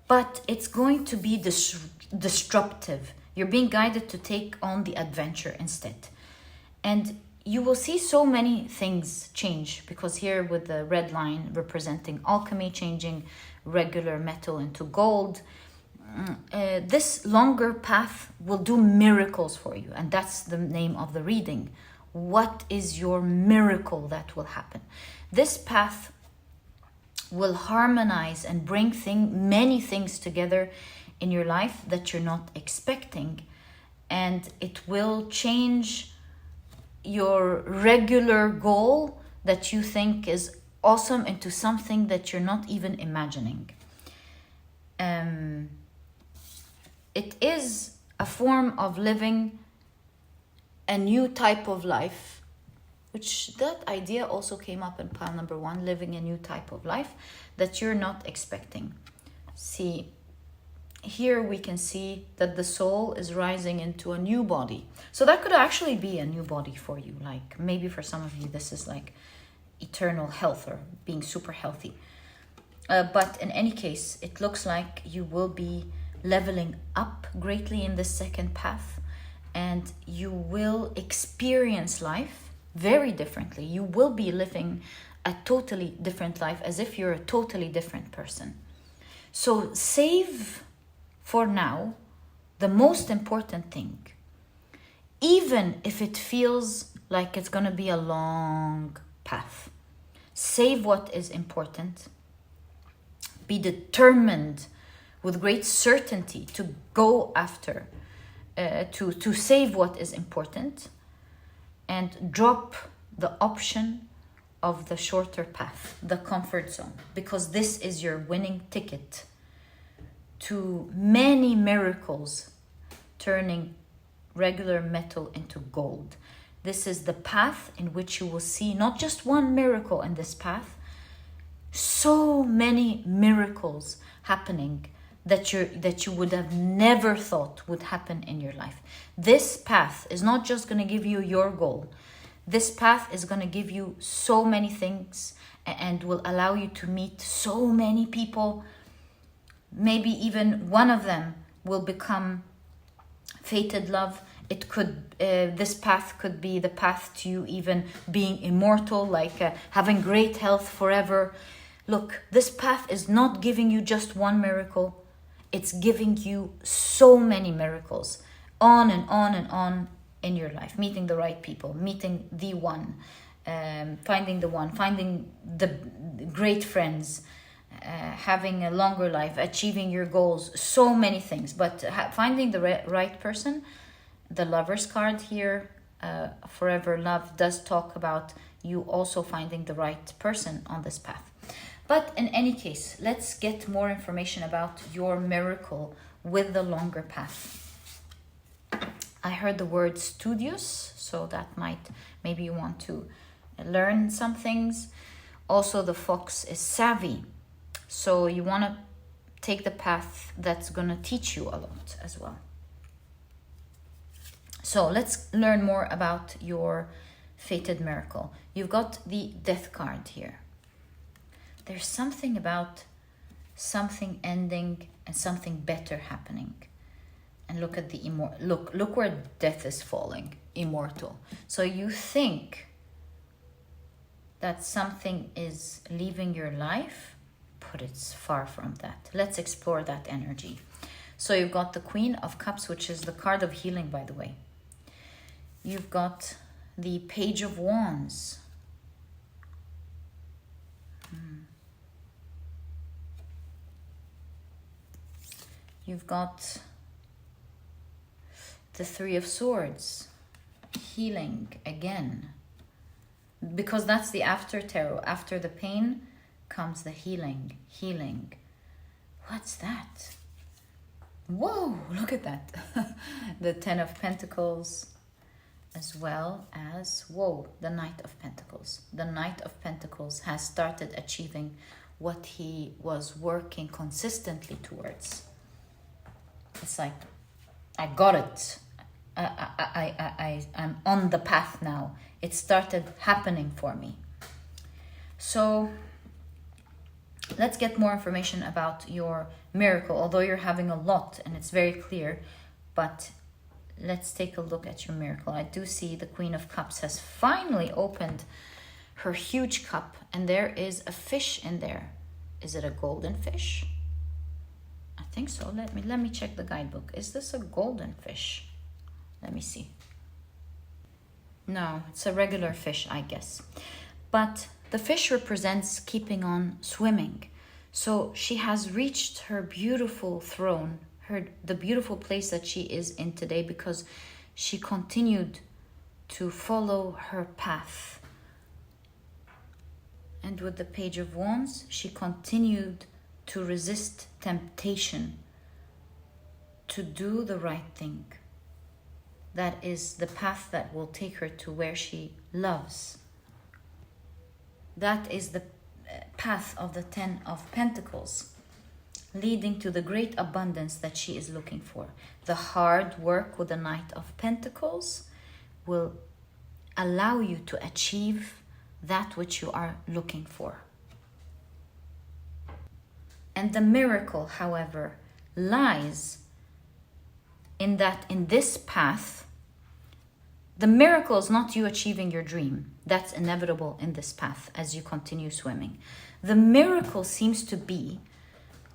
A: But it's going to be disruptive. You're being guided to take on the adventure instead. And you will see so many things change, because here with the red line representing alchemy, changing regular metal into gold, this longer path will do miracles for you. And that's the name of the reading. What is your miracle that will happen? This path will harmonize and bring many things together in your life that you're not expecting. And it will change your regular goal that you think is awesome into something that you're not even imagining. It is a form of living a new type of life, which that idea also came up in pile number 1, living a new type of life that you're not expecting. See, here we can see that the soul is rising into a new body. So that could actually be a new body for you. Like maybe for some of you, this is like eternal health or being super healthy. But in any case, it looks like you will be leveling up greatly in the second path, and you will experience life very differently. You will be living a totally different life, as if you're a totally different person. So save for now the most important thing, even if it feels like it's going to be a long path. Save what is important. Be determined with great certainty to go after, to save what is important, and drop the option of the shorter path, the comfort zone, because this is your winning ticket to many miracles, turning regular metal into gold. This is the path in which you will see not just one miracle in this path, so many miracles happening that you would have never thought would happen in your life. This path is not just going to give you your goal. This path is going to give you so many things and will allow you to meet so many people. Maybe even one of them will become fated love. It could, this path could be the path to you even being immortal, like having great health forever. Look, this path is not giving you just one miracle. It's giving you so many miracles, on and on and on in your life. Meeting the right people, meeting the one, finding the great friends, having a longer life, achieving your goals, so many things. But finding the right person, the Lover's card here, Forever Love, does talk about you also finding the right person on this path. But in any case, let's get more information about your miracle with the longer path. I heard the word studious, so that might, maybe you want to learn some things. Also, the fox is savvy, so you want to take the path that's going to teach you a lot as well. So let's learn more about your fated miracle. You've got the Death card here. There's something about something ending and something better happening. And look at the look where death is falling, immortal. So you think that something is leaving your life, but it's far from that. Let's explore that energy. So you've got the Queen of Cups, which is the card of healing, by the way. You've got the Page of Wands. You've got the Three of Swords, healing again. Because that's the after tarot. After the pain comes the healing. What's that? Whoa, look at that. The Ten of Pentacles, as well as, whoa, the Knight of Pentacles. The Knight of Pentacles has started achieving what he was working consistently towards. It's like, I got it. I'm on the path now. It started happening for me. So let's get more information about your miracle, although you're having a lot and it's very clear, but let's take a look at your miracle. I do see the Queen of Cups has finally opened her huge cup, and there is a fish in there. Is it a golden fish? I think so. Let me check the guidebook. Is this a golden fish? Let me see. No, it's a regular fish, I guess. But the fish represents keeping on swimming. So she has reached her beautiful throne, the beautiful place that she is in today, because she continued to follow her path. And with the Page of Wands, she continued to resist temptation, to do the right thing. That is the path that will take her to where she loves. That is the path of the Ten of Pentacles, leading to the great abundance that she is looking for. The hard work with the Knight of Pentacles will allow you to achieve that which you are looking for. And the miracle, however, lies in that in this path, the miracle is not you achieving your dream. That's inevitable in this path as you continue swimming. The miracle seems to be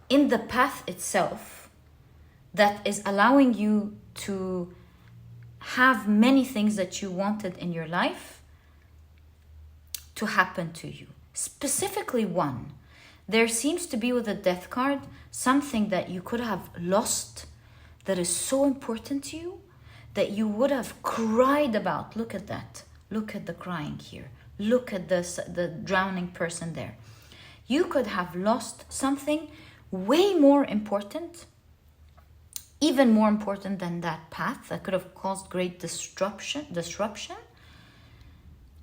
A: in the path itself that is allowing you to have many things that you wanted in your life to happen to you. Specifically one, there seems to be with the Death card something that you could have lost that is so important to you that you would have cried about. Look at that. Look at the crying here. Look at the drowning person there. You could have lost something way more important, even more important than that path that could have caused great disruption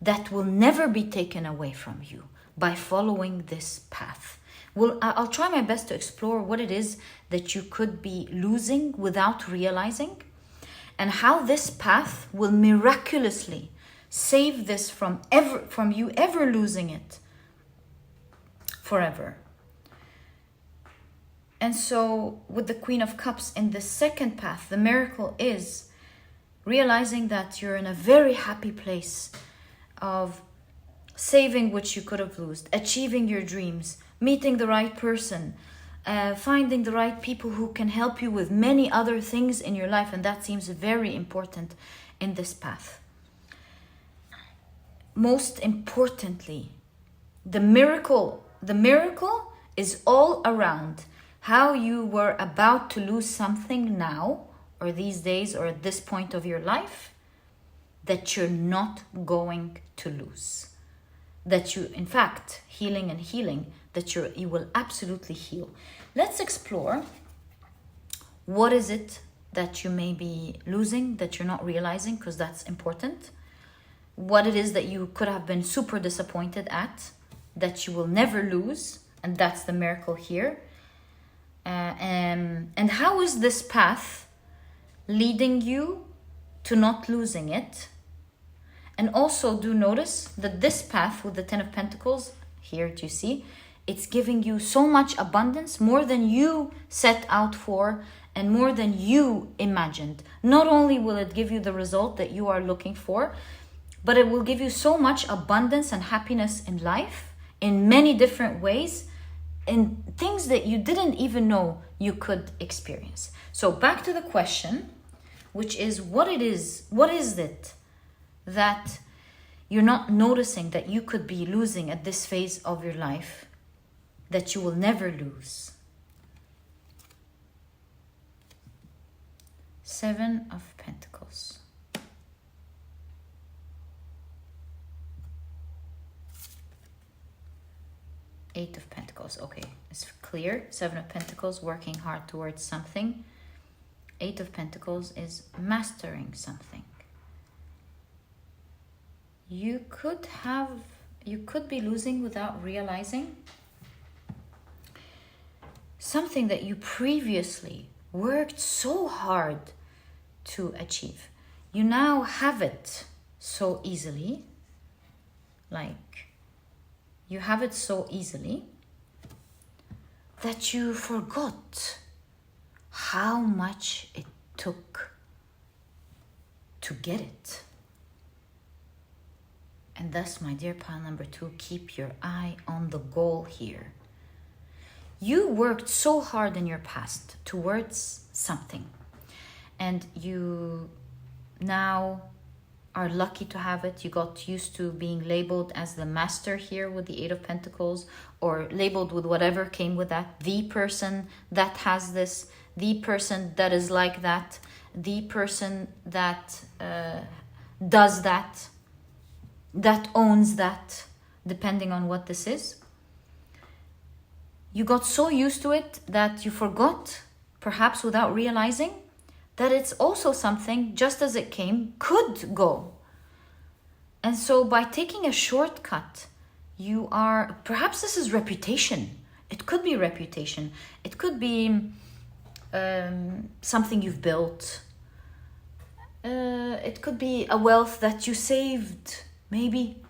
A: that will never be taken away from you by following this path. I'll try my best to explore what it is that you could be losing without realizing, and how this path will miraculously save this from you ever losing it forever. And so with the Queen of Cups in the second path, the miracle is realizing that you're in a very happy place of saving what you could have lost, achieving your dreams, meeting the right person, finding the right people who can help you with many other things in your life. And that seems very important in this path. Most importantly, the miracle is all around how you were about to lose something now, or these days, or at this point of your life, that you're not going to lose. That you, in fact, healing, that you will absolutely heal. Let's explore what is it that you may be losing that you're not realizing, because that's important. What it is that you could have been super disappointed at that you will never lose, and that's the miracle here. And how is this path leading you to not losing it? And also do notice that this path with the Ten of Pentacles, here do you see, it's giving you so much abundance, more than you set out for and more than you imagined. Not only will it give you the result that you are looking for, but it will give you so much abundance and happiness in life in many different ways, in things that you didn't even know you could experience. So back to the question, which is what it that you're not noticing that you could be losing at this phase of your life that you will never lose? Seven of Pentacles. Eight of Pentacles. Okay, it's clear. Seven of Pentacles, working hard towards something. Eight of Pentacles is mastering something. You could be losing without realizing something that you previously worked so hard to achieve. You now have it so easily, like you have it so easily that you forgot how much it took to get it. And thus, my dear pile number 2, keep your eye on the goal here. You worked so hard in your past towards something, and you now are lucky to have it. You got used to being labeled as the master here with the Eight of Pentacles, or labeled with whatever came with that. The person that has this, the person that is like that, the person that does that, that owns that, depending on what this is. You got so used to it that you forgot, perhaps without realizing, that it's also something, just as it came, could go. And so by taking a shortcut, you are, perhaps this is reputation. It could be reputation. It could be something you've built. It could be a wealth that you saved, maybe.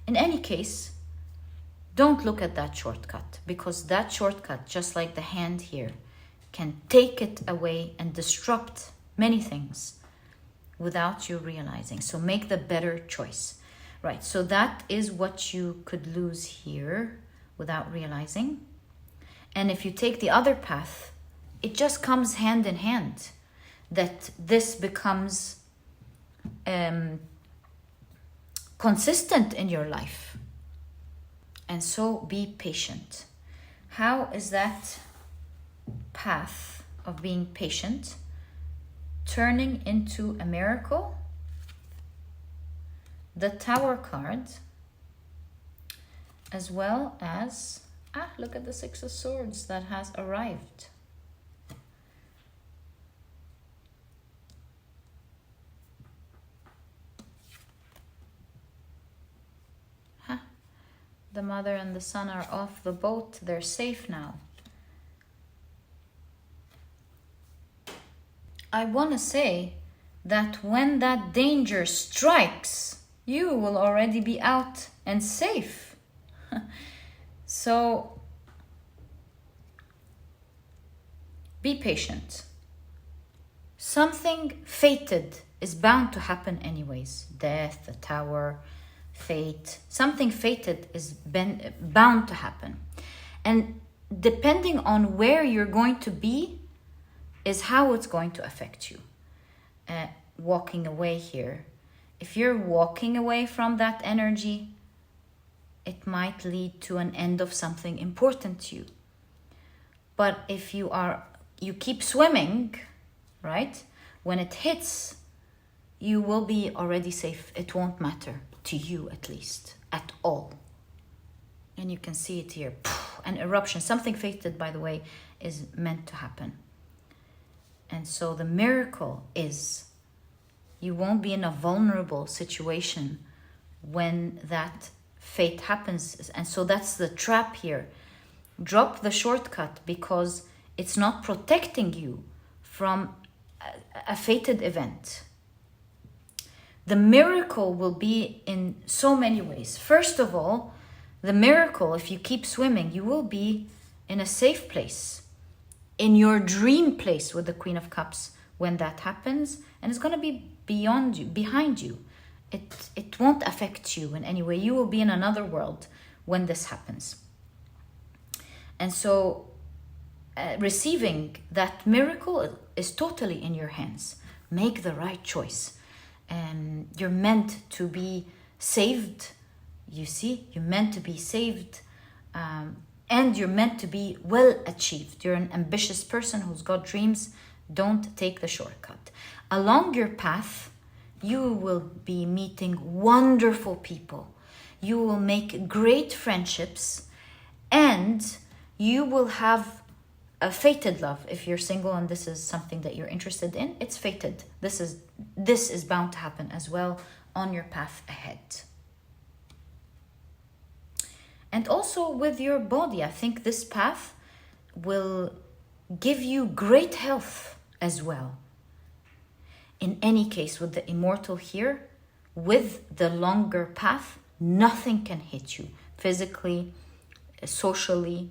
A: In any case, don't look at that shortcut, because that shortcut, just like the hand here, can take it away and disrupt many things without you realizing. So make the better choice. Right, so that is what you could lose here without realizing. And if you take the other path, it just comes hand in hand, that this becomes consistent in your life. And so be patient. How is that path of being patient turning into a miracle? The Tower card, as well as, look at the Six of Swords that has arrived. The mother and the son are off the boat. They're safe now. I want to say that when that danger strikes, you will already be out and safe. So be patient. Something fated is bound to happen anyways. Death, the Tower, fate. Something fated is bound to happen. And depending on where you're going to be is how it's going to affect you. Walking away here. If you're walking away from that energy, it might lead to an end of something important to you. But if you keep swimming, right? When it hits, you will be already safe. It won't matter to you, at least, at all. And you can see it here. An eruption. Something fated, by the way, is meant to happen. And so the miracle is you won't be in a vulnerable situation when that fate happens. And so that's the trap here. Drop the shortcut because it's not protecting you from a fated event. The miracle will be in so many ways. First of all, the miracle, if you keep swimming, you will be in a safe place, in your dream place with the Queen of Cups when that happens, and it's going to be beyond you, behind you. It won't affect you in any way. You will be in another world when this happens. And so receiving that miracle is totally in your hands. Make the right choice. You're meant to be saved. You see, you're meant to be saved. And you're meant to be well achieved. You're an ambitious person who's got dreams. Don't take the shortcut. Along your path, you will be meeting wonderful people. You will make great friendships, and you will have a fated love. If you're single and this is something that you're interested in, it's fated. This is bound to happen as well on your path ahead. And also with your body, I think this path will give you great health as well. In any case, with the immortal here, with the longer path, nothing can hit you physically, socially,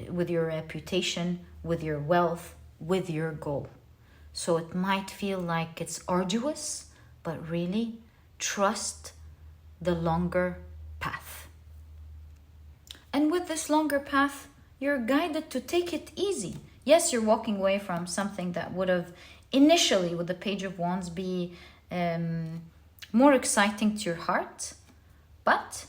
A: with your reputation, with your wealth, with your goal. So it might feel like it's arduous, but really trust the longer path. And with this longer path, you're guided to take it easy. Yes, you're walking away from something that would have initially, with the Page of Wands, be more exciting to your heart, but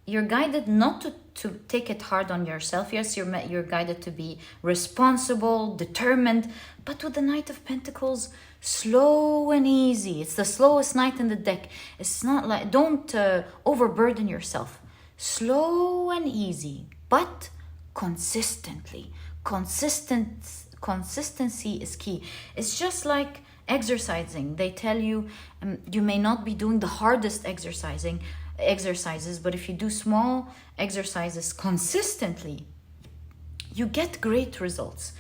A: you're guided not to take it hard on yourself. Yes, you're guided to be responsible, determined, but with the Knight of Pentacles, slow and easy. It's the slowest knight in the deck. It's not like, don't overburden yourself. Slow and easy, but consistently. Consistency is key. It's just like exercising. They tell you you may not be doing the hardest exercises, but if you do small exercises consistently, you get great results.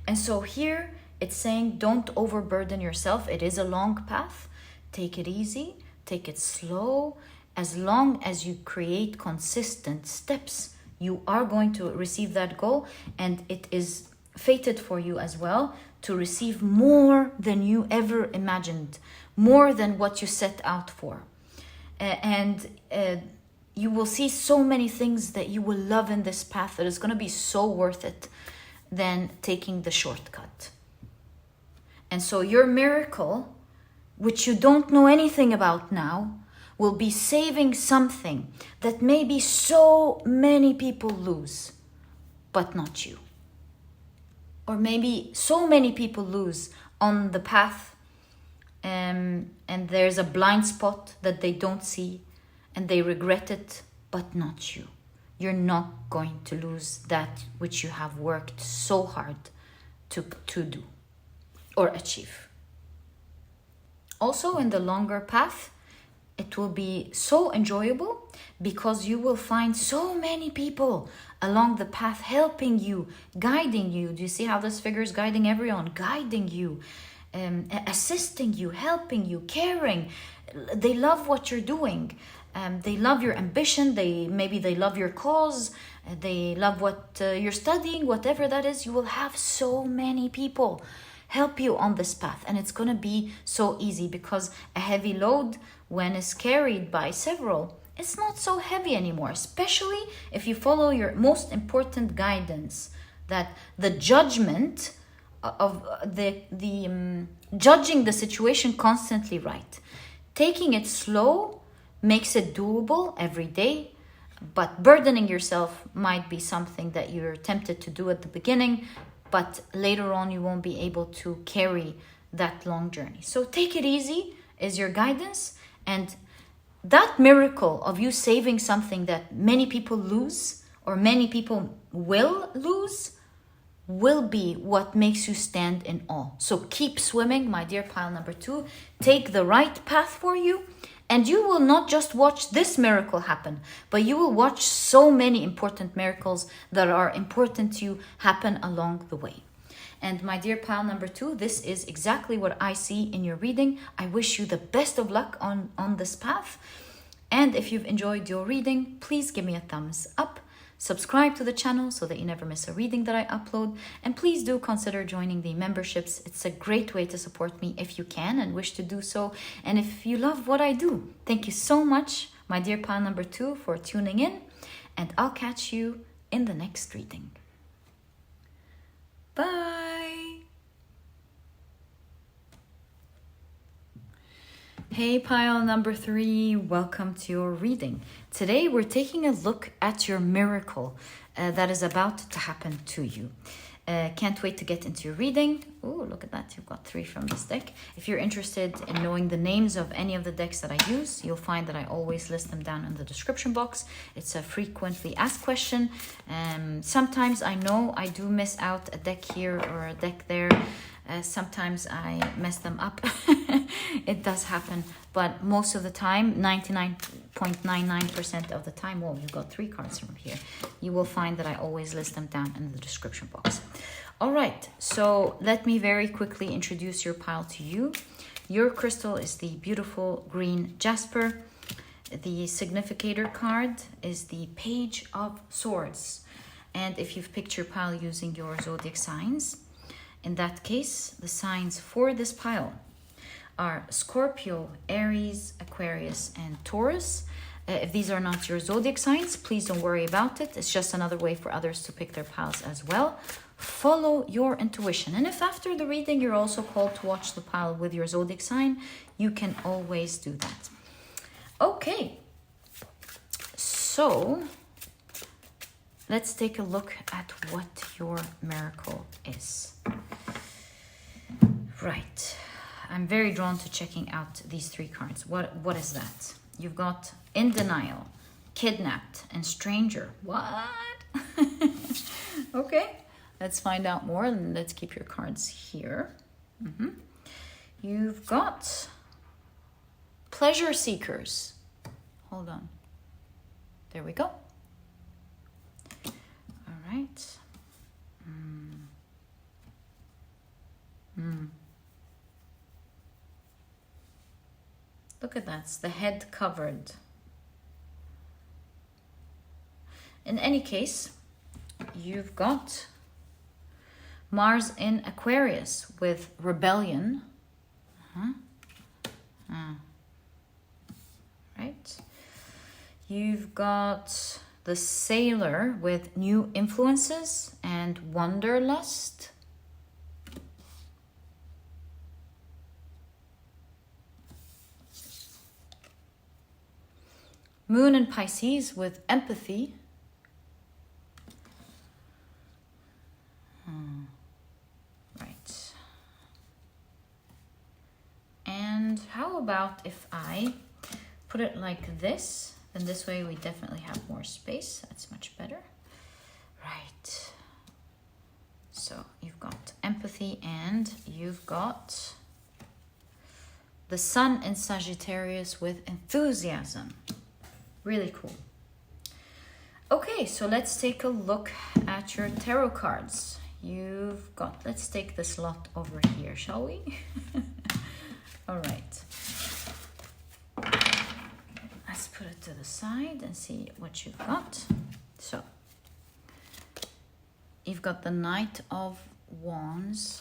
A: And so here it's saying don't overburden yourself. It is a long path. Take it easy, take it slow. As long as you create consistent steps, you are going to receive that goal, and it is fated for you as well to receive more than you ever imagined, more than what you set out for. You will see so many things that you will love in this path that is going to be so worth it than taking the shortcut. And so your miracle, which you don't know anything about now, will be saving something that maybe so many people lose, but not you. Or maybe so many people lose on the path, and there's a blind spot that they don't see and they regret it, but not you. You're not going to lose that which you have worked so hard to do or achieve. Also, in the longer path, it will be so enjoyable because you will find so many people along the path helping you, guiding you. Do you see how this figure is guiding everyone? Guiding you, assisting you, helping you, caring. They love what you're doing. They love your ambition. Maybe they love your cause. They love what you're studying, whatever that is. You will have so many people help you on this path, and it's going to be so easy because a heavy load, when it's carried by several, it's not so heavy anymore, especially if you follow your most important guidance, that the judgment of judging the situation constantly right. Taking it slow makes it doable every day, but burdening yourself might be something that you're tempted to do at the beginning, but later on you won't be able to carry that long journey. So take it easy is your guidance, and that miracle of you saving something that many people lose or many people will lose will be what makes you stand in awe. So keep swimming, my dear pile number 2. Take the right path for you, and you will not just watch this miracle happen, but you will watch so many important miracles that are important to you happen along the way. And my dear pile number 2, this is exactly what I see in your reading. I wish you the best of luck on this path. And if you've enjoyed your reading, please give me a thumbs up. Subscribe to the channel so that you never miss a reading that I upload. And please do consider joining the memberships. It's a great way to support me if you can and wish to do so. And if you love what I do, thank you so much, my dear pile number 2, for tuning in. And I'll catch you in the next reading. Bye. Hey pile number 3, welcome to your reading. Today we're taking a look at your miracle that is about to happen to you. Can't wait to get into your reading. Oh, look at that. You've got 3 from this deck. If you're interested in knowing the names of any of the decks that I use, you'll find that I always list them down in the description box. It's a frequently asked question. Sometimes I know I do miss out a deck here or a deck there. Sometimes I mess them up. It does happen. But most of the time, 99.99% of the time, well, you got 3 cards from here. You will find that I always list them down in the description box. All right, so let me very quickly introduce your pile to you. Your crystal is the beautiful green Jasper. The significator card is the Page of Swords. And if you've picked your pile using your zodiac signs, in that case, the signs for this pile are Scorpio, Aries, Aquarius, and Taurus. If these are not your zodiac signs, please don't worry about it. It's just another way for others to pick their piles as well. Follow your intuition. And if after the reading you're also called to watch the pile with your zodiac sign, you can always do that. Okay, so let's take a look at what your miracle is. Right. I'm very drawn to checking out these 3 cards. What is that? You've got in denial, kidnapped, and stranger. What? Okay, let's find out more and let's keep your cards here. You've got pleasure seekers. Hold on. There we go. All right. Look at that, it's the head covered. In any case, you've got Mars in Aquarius with rebellion. Right. You've got the Sailor with new influences and wanderlust. Moon in Pisces with empathy. Right. And how about if I put it like this? Then this way we definitely have more space. That's much better. Right. So you've got empathy and you've got the Sun in Sagittarius with enthusiasm. Really cool. Okay, so let's take a look at your tarot cards. You've got, let's take this lot over here, shall we? All right. Let's put it to the side and see what you've got. So, you've got the Knight of Wands,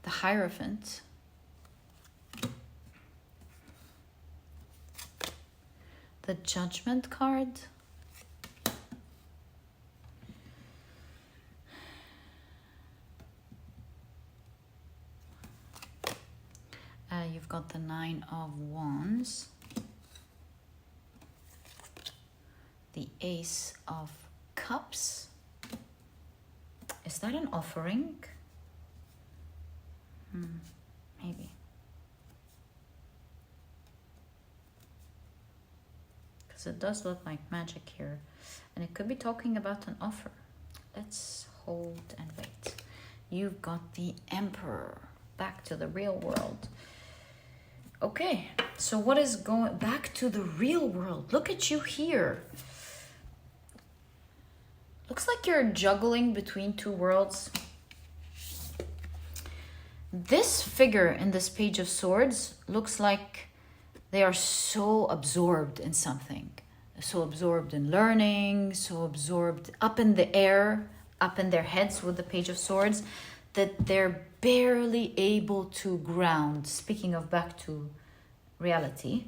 A: the Hierophant, the Judgment card, you've got the Nine of Wands, the Ace of Cups. Is that an offering? Maybe. Because it does look like magic here. And it could be talking about an offer. Let's hold and wait. You've got the Emperor. Back to the real world. Okay, so what is going back to the real world? Look at you here. Looks like you're juggling between 2 worlds. This figure in this Page of Swords looks like they are so absorbed in something. So absorbed in learning, so absorbed up in the air, up in their heads with the Page of Swords, that they're barely able to ground. Speaking of back to reality,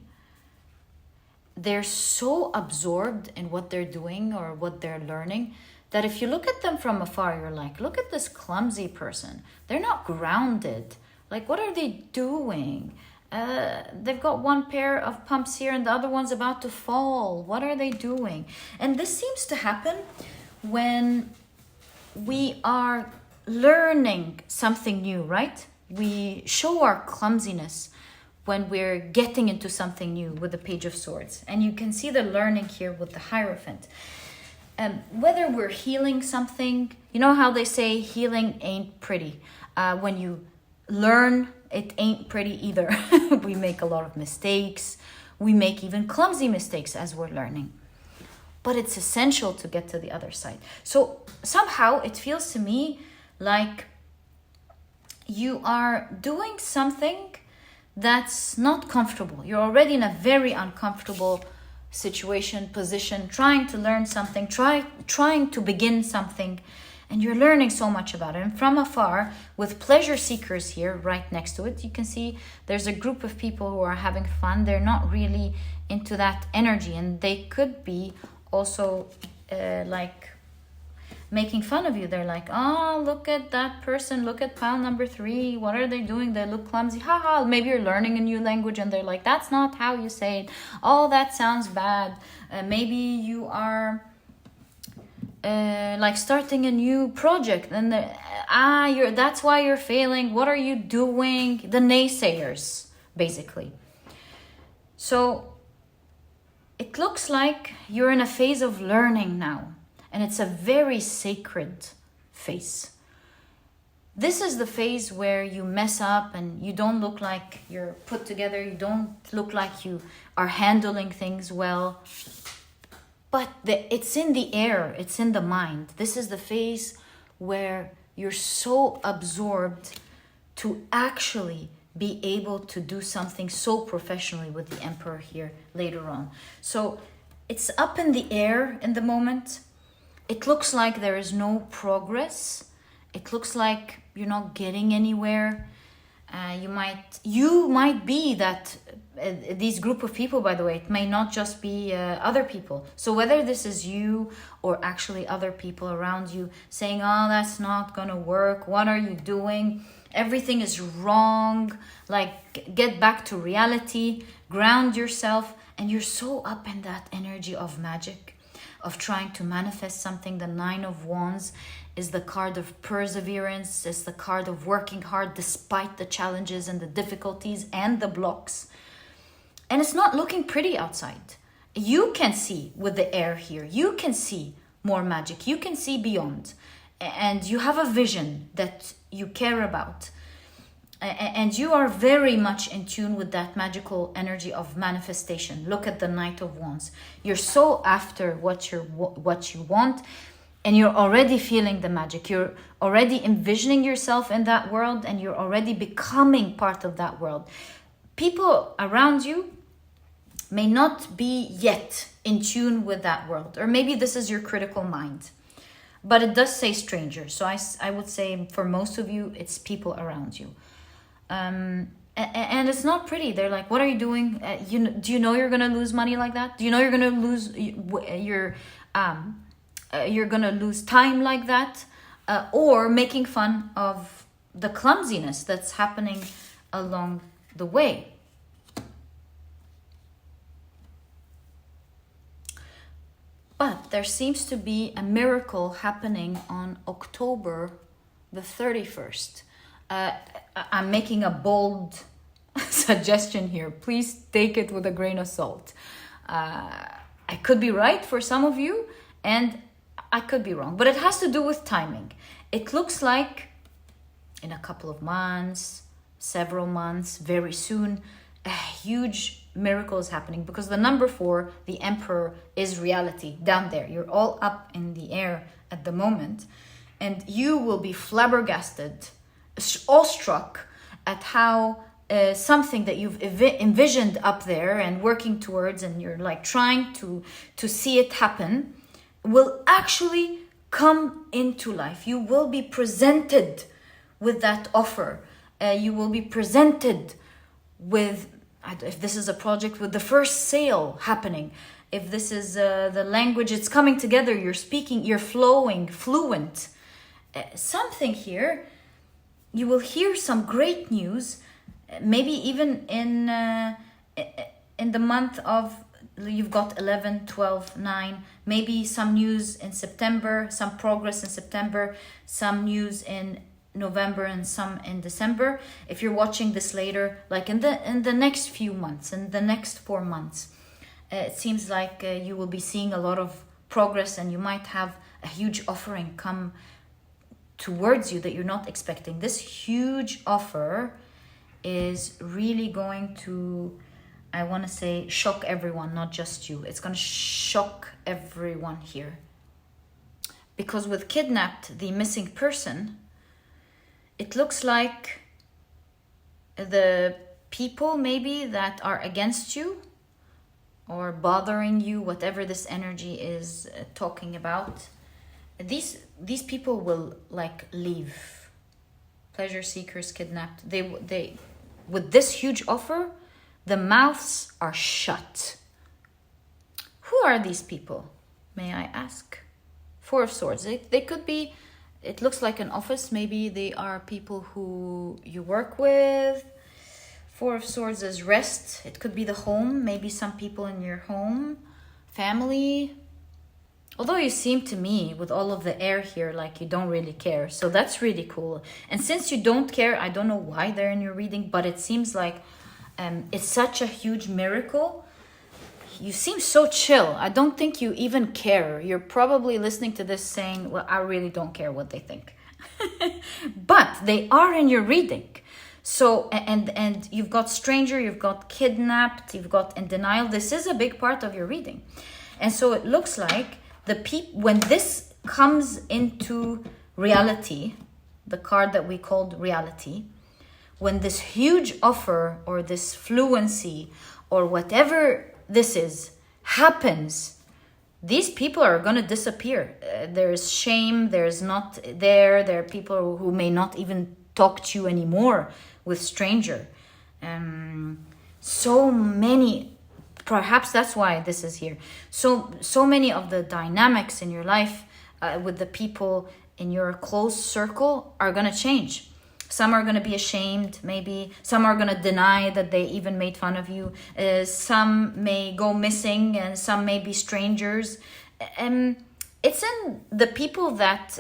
A: they're so absorbed in what they're doing or what they're learning that if you look at them from afar, you're like, look at this clumsy person. They're not grounded. Like, what are they doing? They've got one pair of pumps here and the other one's about to fall. What are they doing? And this seems to happen when we are learning something new, right? We show our clumsiness when we're getting into something new with the Page of Swords. And you can see the learning here with the Hierophant. Whether we're healing something, you know how they say healing ain't pretty. When you learn, it ain't pretty either. We make a lot of mistakes. We make even clumsy mistakes as we're learning. But it's essential to get to the other side. So somehow it feels to me like you are doing something that's not comfortable. You're already in a very uncomfortable situation, position, trying to learn something, trying to begin something, and you're learning so much about it. And from afar, with pleasure seekers here right next to it, you can see there's a group of people who are having fun. They're not really into that energy, and they could be also like making fun of you. They're like, oh, look at that person, look at pile number 3, what are they doing? They look clumsy, haha. Maybe you're learning a new language and they're like, that's not how you say it. Oh, that sounds bad. Maybe you are like starting a new project and that's why you're failing. What are you doing? The naysayers, basically. So it looks like you're in a phase of learning now. And it's a very sacred phase. This is the phase where you mess up and you don't look like you're put together. You don't look like you are handling things well. But it's in the air. It's in the mind. This is the phase where you're so absorbed to actually be able to do something so professionally with the Emperor here later on. So it's up in the air in the moment. It looks like there is no progress. It looks like you're not getting anywhere. You might be that these group of people, by the way, it may not just be other people. So whether this is you or actually other people around you saying, oh, that's not gonna work. What are you doing? Everything is wrong. Like, get back to reality, ground yourself. And you're so up in that energy of magic, of trying to manifest something. The 9 of Wands is the card of perseverance. It's the card of working hard despite the challenges and the difficulties and the blocks. And it's not looking pretty outside. You can see with the air here, you can see more magic. You can see beyond. And you have a vision that you care about. And you are very much in tune with that magical energy of manifestation. Look at the Knight of Wands. You're so after what you want, and you're already feeling the magic. You're already envisioning yourself in that world, and you're already becoming part of that world. People around you may not be yet in tune with that world, or maybe this is your critical mind. But it does say stranger. So I would say for most of you, it's people around you. And it's not pretty. They're like, what are you doing? Do you know you're gonna lose money like that? Do you know you're gonna lose you're gonna lose time like that? Or making fun of the clumsiness that's happening along the way. But there seems to be a miracle happening on October the 31st. I'm making a bold suggestion here. Please take it with a grain of salt. I could be right for some of you, and I could be wrong. But it has to do with timing. It looks like in a couple of months, several months, very soon, a huge miracle is happening, because the number 4, the Emperor, is reality down there. You're all up in the air at the moment, and you will be flabbergasted, awestruck at how something that you've envisioned up there and working towards, and you're like trying to see it happen, will actually come into life. You will be presented with that offer. You will be presented with, if this is a project, with the first sale happening. If this is the language, it's coming together, you're speaking, you're flowing, fluent. Something here, you will hear some great news, maybe even in the month of you've got 11, 12, 9, maybe some news in September, some progress in September, some news in November, and some in December. If you're watching this later, like in the next few months, in the next 4 months, it seems like you will be seeing a lot of progress, and you might have a huge offering come towards you that you're not expecting. This huge offer is really going to, I want to say, shock everyone, not just you. It's going to shock everyone here. Because with kidnapped, the missing person, it looks like the people maybe that are against you or bothering you, whatever this energy is talking about, these people will like leave. Pleasure seekers kidnapped. They with this huge offer, the mouths are shut. Who are these people, may I ask? Four of Swords. They could be, it looks like an office. Maybe they are people who you work with. Four of Swords is rest. It could be the home. Maybe some people in your home, family. Although you seem to me, with all of the air here, like you don't really care. So that's really cool. And since you don't care, I don't know why they're in your reading, but it seems like it's such a huge miracle. You seem so chill. I don't think you even care. You're probably listening to this saying, well, I really don't care what they think. But they are in your reading. So, and you've got stranger, you've got kidnapped, you've got in denial. This is a big part of your reading. And so it looks like when this comes into reality, the card that we called reality, when this huge offer or this fluency or whatever this is happens, these people are going to disappear. There's shame, there's not there are people who may not even talk to you anymore with stranger. So many, perhaps that's why this is here. So many of the dynamics in your life with the people in your close circle are going to change. Some are going to be ashamed, maybe. Some are going to deny that they even made fun of you. Some may go missing, and some may be strangers. It's in the people that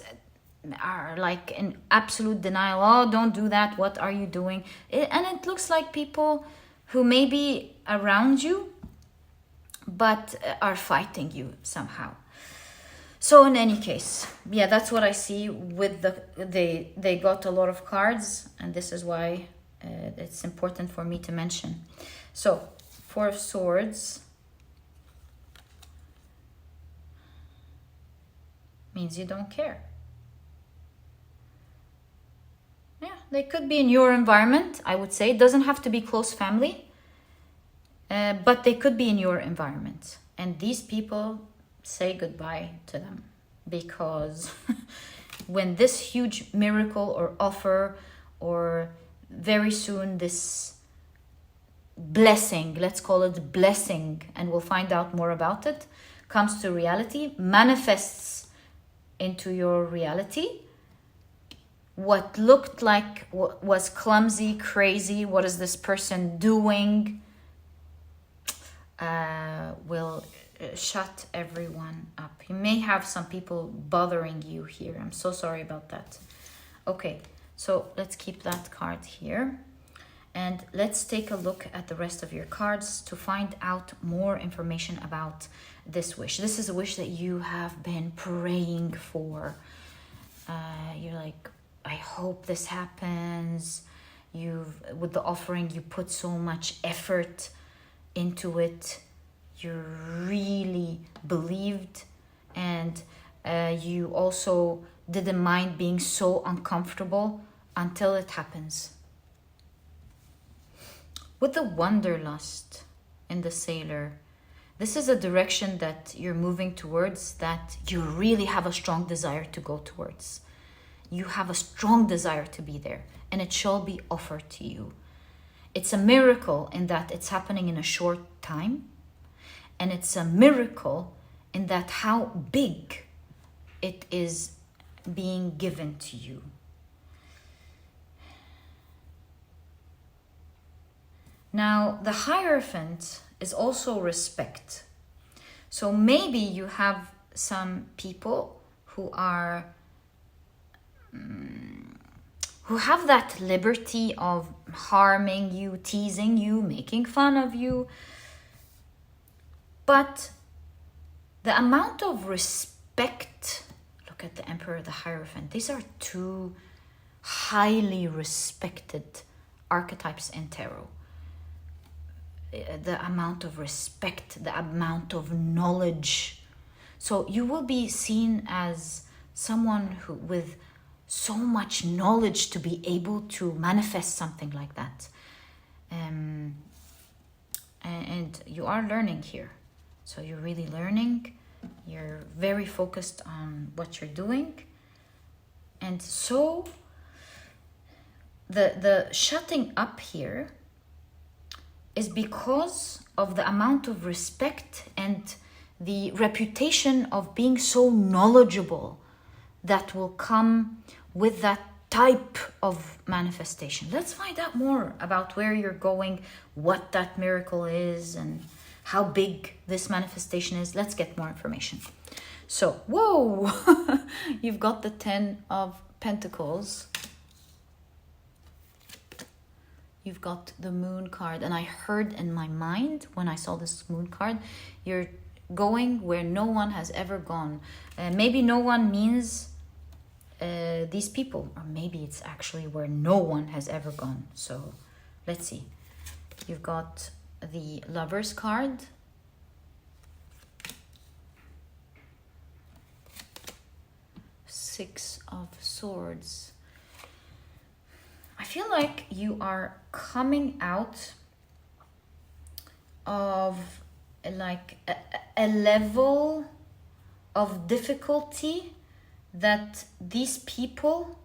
A: are like in absolute denial. Oh, don't do that. What are you doing? And it looks like people who may be around you, but are fighting you somehow. So in any case, yeah, that's what I see with they got a lot of cards, and this is why it's important for me to mention. So Four of Swords means you don't care. Yeah, they could be in your environment, I would say. It doesn't have to be close family, but they could be in your environment. And these people, say goodbye to them, because when this huge miracle or offer, or very soon this blessing, let's call it blessing, and we'll find out more about it, comes to reality, manifests into your reality, what looked like was clumsy, crazy, what is this person doing, will shut everyone up. You may have some people bothering you here. I'm so sorry about that. Okay, so let's keep that card here. And let's take a look at the rest of your cards to find out more information about this wish. This is a wish that you have been praying for. You're like, I hope this happens. With the offering, you put so much effort into it. You really believed, and you also didn't mind being so uncomfortable until it happens. With the wanderlust in the Sailor, this is a direction that you're moving towards, that you really have a strong desire to go towards. You have a strong desire to be there, and it shall be offered to you. It's a miracle in that it's happening in a short time. And it's a miracle in that how big it is being given to you. Now, the Hierophant is also respect. So maybe you have some people who are who have that liberty of harming you, teasing you, making fun of you. But the amount of respect, look at the Emperor, the Hierophant, these are two highly respected archetypes in tarot. The amount of respect, the amount of knowledge. So you will be seen as someone who with so much knowledge to be able to manifest something like that. And you are learning here. So you're really learning. You're very focused on what you're doing. And so the shutting up here is because of the amount of respect and the reputation of being so knowledgeable that will come with that type of manifestation. Let's find out more about where you're going, what that miracle is, and how big this manifestation is. Let's get more information. So, whoa, you've got the 10 of Pentacles. You've got the Moon card. And I heard in my mind when I saw this Moon card, you're going where no one has ever gone. Maybe no one means these people, or maybe it's actually where no one has ever gone. So let's see. You've got the Lovers card. Six of Swords. I feel like you are coming out of like a level of difficulty that these people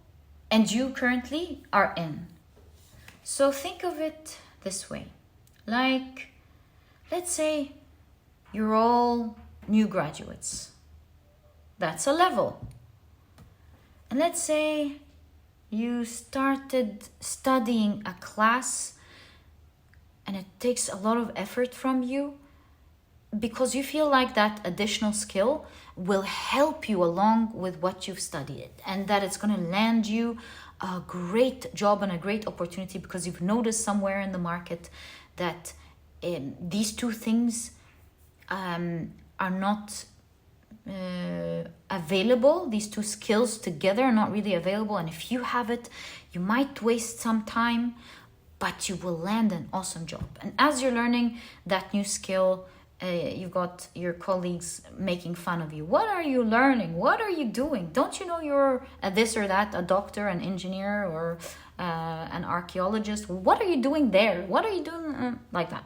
A: and you currently are in. So think of it this way. Like, let's say you're all new graduates. That's a level. And let's say you started studying a class and it takes a lot of effort from you because you feel like that additional skill will help you along with what you've studied, and that it's going to land you a great job and a great opportunity because you've noticed somewhere in the market that these two things are not available. These two skills together are not really available, and if you have it, you might waste some time, but you will land an awesome job. And as you're learning that new skill, you've got your colleagues making fun of you. What are you learning? What are you doing? Don't you know you're a this or that, a doctor, an engineer, or an archaeologist? What are you doing there? What are you doing like that?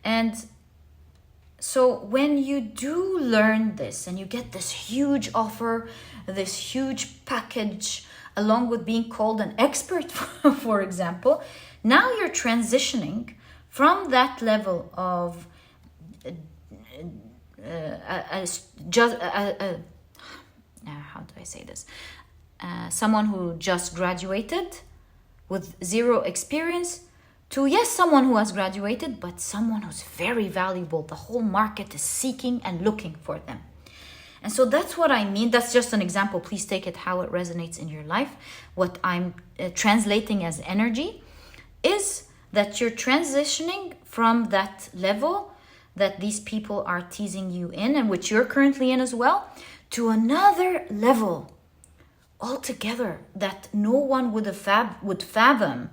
A: And so when you do learn this and you get this huge offer, this huge package, along with being called an expert, for example, now you're transitioning from that level of how do I say this? Someone who just graduated with zero experience to, yes, someone who has graduated, but someone who's very valuable. The whole market is seeking and looking for them. And so that's what I mean. That's just an example. Please take it how it resonates in your life. What I'm translating as energy is that you're transitioning from that level that these people are teasing you in, and which you're currently in as well, to another level altogether that no one would fathom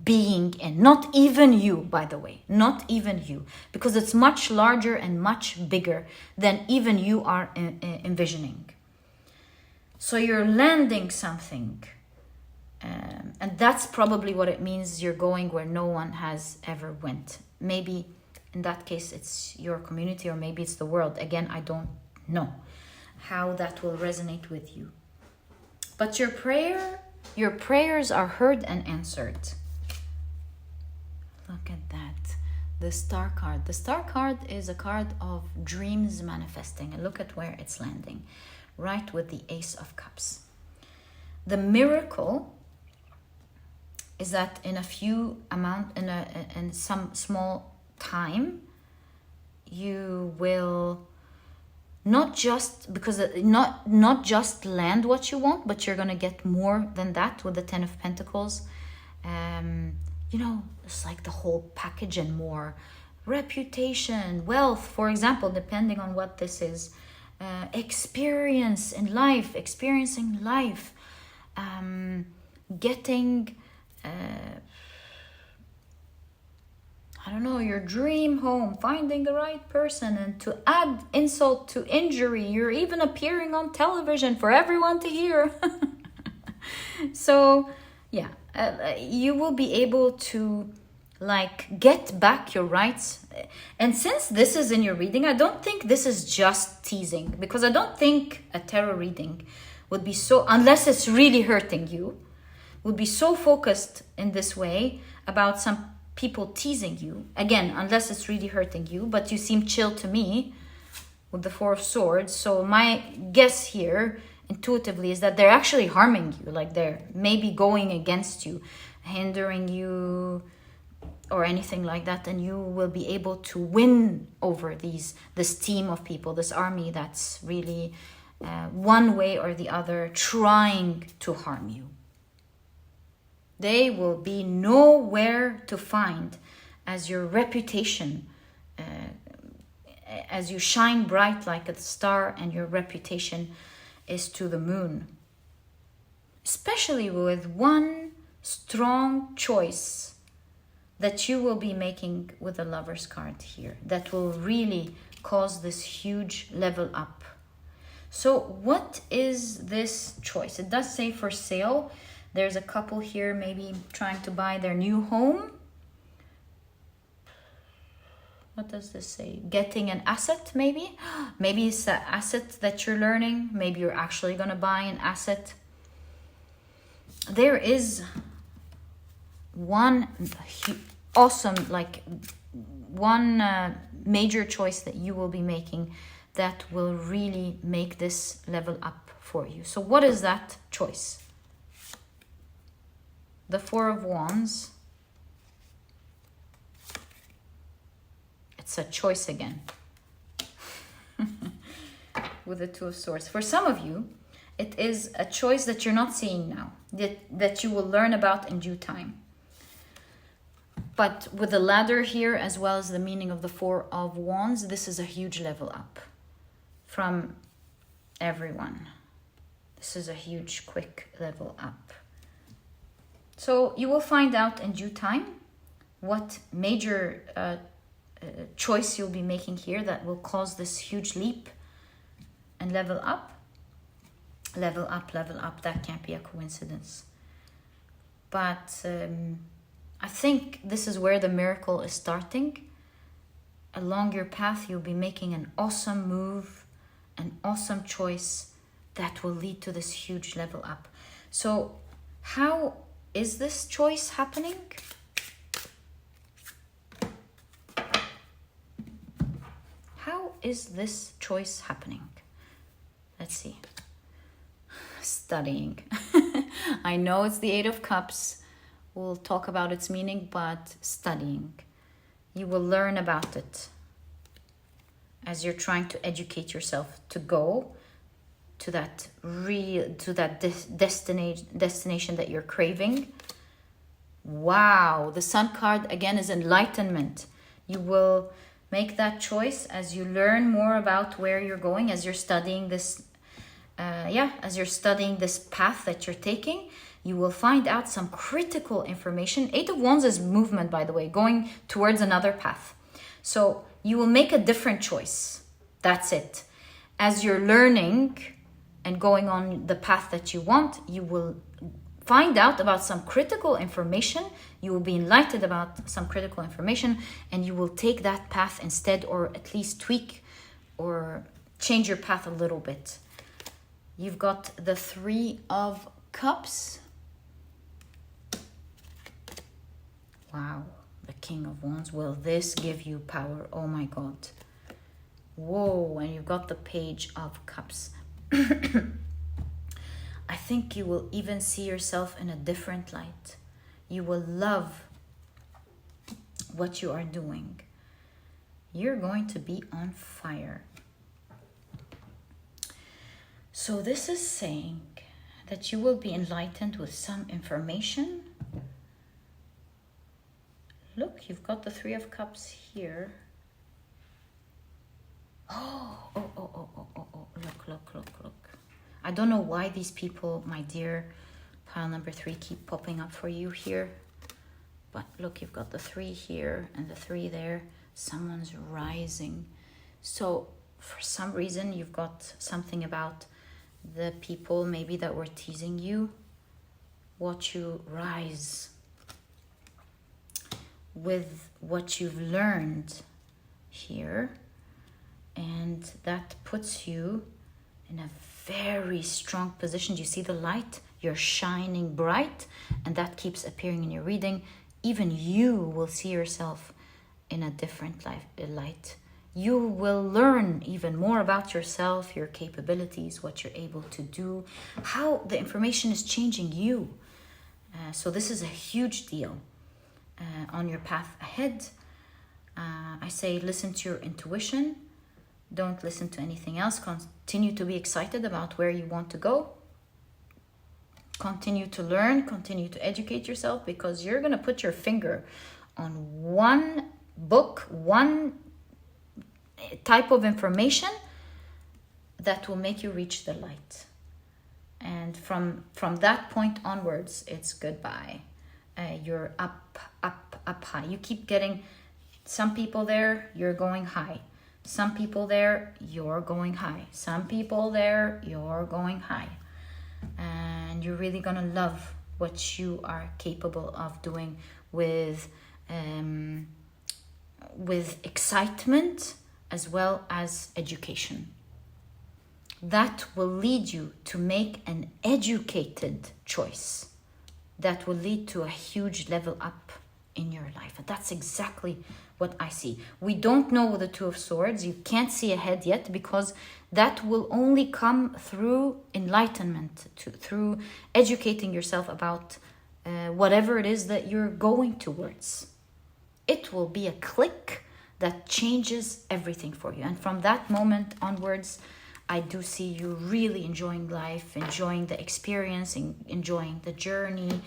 A: being in. Not even you, by the way, not even you, because it's much larger and much bigger than even you are envisioning. So you're landing something, and that's probably what it means. You're going where no one has ever went. Maybe in that case it's your community, or maybe it's the world. Again, I don't know how that will resonate with you, but your prayers are heard and answered. Look at that. The Star card. The Star card is a card of dreams manifesting, and look at where it's landing, right with the Ace of Cups. The miracle is that in some small time, you will not just because not just land what you want, but you're gonna get more than that with the Ten of Pentacles. You know, it's like the whole package and more. Reputation, wealth, for example, depending on what this is. Experience in life, experiencing life, getting I don't know, your dream home, finding the right person, and to add insult to injury, you're even appearing on television for everyone to hear. So yeah, you will be able to like get back your rights. And since this is in your reading, I don't think this is just teasing, because I don't think a tarot reading would be so, unless it's really hurting you, would be so focused in this way about some people teasing you. Again, unless it's really hurting you, but you seem chill to me with the Four of Swords. So my guess here intuitively is that they're actually harming you, like they're maybe going against you, hindering you or anything like that, and you will be able to win over this team of people, this army that's really one way or the other trying to harm you. They will be nowhere to find as your reputation, as you shine bright like a star and your reputation is to the moon. Especially with one strong choice that you will be making with the Lover's card here, that will really cause this huge level up. So what is this choice? It does say for sale. There's a couple here maybe trying to buy their new home. What does this say? Getting an asset, maybe? Maybe it's an asset that you're learning. Maybe you're actually going to buy an asset. There is one awesome, like one major choice that you will be making that will really make this level up for you. So what is that choice? The Four of Wands. It's a choice again. With the Two of Swords. For some of you, it is a choice that you're not seeing now, that you will learn about in due time. But with the ladder here, as well as the meaning of the Four of Wands, this is a huge level up from everyone. This is a huge, quick level up. So you will find out in due time what major choice you'll be making here that will cause this huge leap and level up. Level up, level up. That can't be a coincidence. But I think this is where the miracle is starting. Along your path, you'll be making an awesome move, an awesome choice that will lead to this huge level up. So how is this choice happening? How is this choice happening? Let's see. Studying. I know it's the Eight of Cups. We'll talk about its meaning, but studying. You will learn about it as you're trying to educate yourself to go to that destination that you're craving. Wow, the Sun card again is enlightenment. You will make that choice as you learn more about where you're going, as you're studying this as you're studying this path that you're taking. You will find out some critical information. Eight of Wands is movement, by the way, going towards another path. So you will make a different choice. That's it. As you're learning and going on the path that you want, you will find out about some critical information. You will be enlightened about some critical information, and you will take that path instead, or at least tweak or change your path a little bit. You've got the Three of Cups. Wow, the King of Wands. Will this give you power? Oh my God. Whoa, and you've got the Page of Cups. I think you will even see yourself in a different light. You will love what you are doing. You're going to be on fire. So this is saying that you will be enlightened with some information. Look, you've got the Three of Cups here. Oh, look. I don't know why these people, my dear pile number 3, keep popping up for you here. But look, you've got the 3 here and the 3 there. Someone's rising. So for some reason, you've got something about the people maybe that were teasing you. Watch you rise with what you've learned here. And that puts you in a very strong position. Do you see the light? You're shining bright, and that keeps appearing in your reading. Even you will see yourself in a different light. You will learn even more about yourself, your capabilities, what you're able to do, how the information is changing you. So this is a huge deal on your path ahead. I say listen to your intuition. Don't listen to anything else. Continue to be excited about where you want to go. Continue to learn, continue to educate yourself, because you're going to put your finger on one book, one type of information that will make you reach the light. And from that point onwards, it's goodbye. You're up high. You keep getting some people there, you're going high. Some people there, you're going high. Some people there, you're going high. And you're really gonna love what you are capable of doing with excitement as well as education. That will lead you to make an educated choice that will lead to a huge level up in your life. And that's exactly what I see. We don't know the Two of Swords. You can't see ahead yet, because that will only come through enlightenment, through educating yourself about whatever it is that you're going towards. It will be a click that changes everything for you. And from that moment onwards, I do see you really enjoying life, enjoying the experience, enjoying the journey.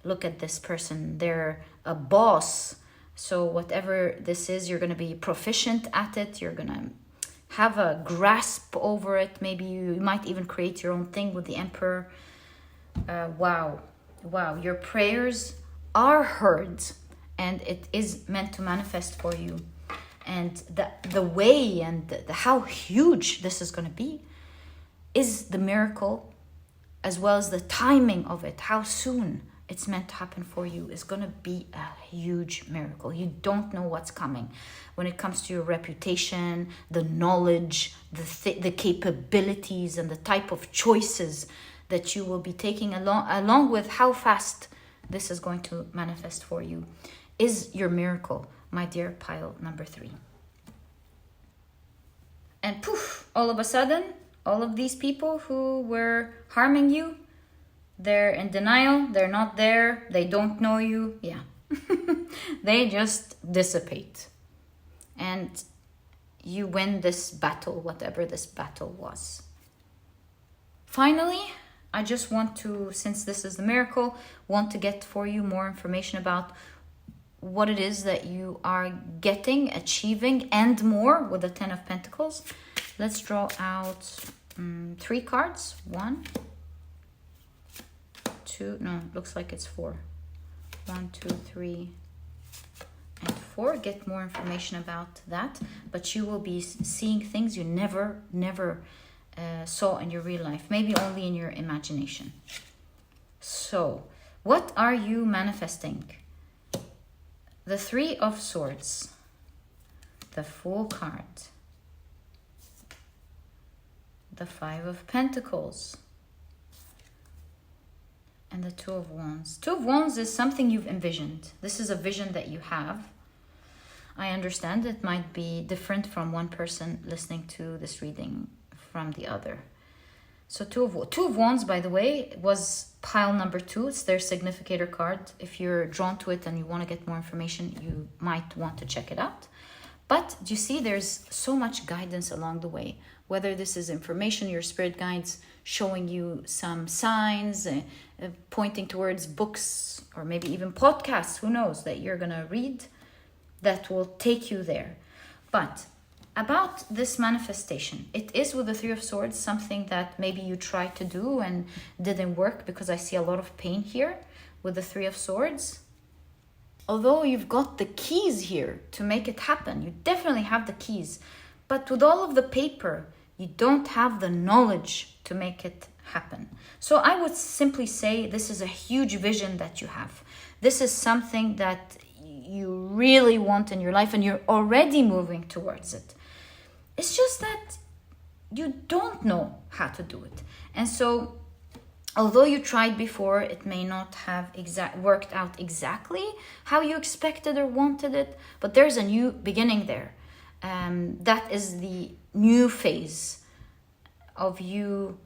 A: Look at this person. They're a boss. So whatever this is, you're going to be proficient at it. You're going to have a grasp over it. Maybe you might even create your own thing with the Emperor. Wow. Your prayers are heard, and it is meant to manifest for you. And the way and how huge this is going to be is the miracle, as well as the timing of it. How soon it's meant to happen for you is going to be a huge miracle. You don't know what's coming when it comes to your reputation, the knowledge, the capabilities, and the type of choices that you will be taking along with how fast this is going to manifest for you is your miracle, my dear pile number 3. And poof, all of a sudden, all of these people who were harming you, they're in denial, they're not there, they don't know you. Yeah, they just dissipate. And you win this battle, whatever this battle was. Finally, I just want to, since this is the miracle, want to get for you more information about what it is that you are getting, achieving, and more with the 10 of Pentacles. Let's draw out 3 cards. 1, 2, no, looks like it's 4. 1, 2, 3, and 4. Get more information about that, but you will be seeing things you never saw in your real life, maybe only in your imagination. So, what are you manifesting? The 3 of Swords, the Fool card, the 5 of Pentacles, and the 2 of Wands. 2 of Wands is something you've envisioned. This is a vision that you have. I understand it might be different from one person listening to this reading from the other. So 2 of Wands, by the way, was pile number 2. It's their significator card. If you're drawn to it and you want to get more information, you might want to check it out. But do you see, there's so much guidance along the way, whether this is information, your spirit guides showing you some signs, pointing towards books or maybe even podcasts, who knows, that you're going to read that will take you there. But about this manifestation, it is with the Three of Swords something that maybe you tried to do and didn't work, because I see a lot of pain here with the Three of Swords. Although you've got the keys here to make it happen, you definitely have the keys, but with all of the paper, you don't have the knowledge to make it happen. So I would simply say this is a huge vision that you have. This is something that you really want in your life and you're already moving towards it. It's just that you don't know how to do it. And so although you tried before, it may not have worked out exactly how you expected or wanted it, but there's a new beginning there. That is the new phase of you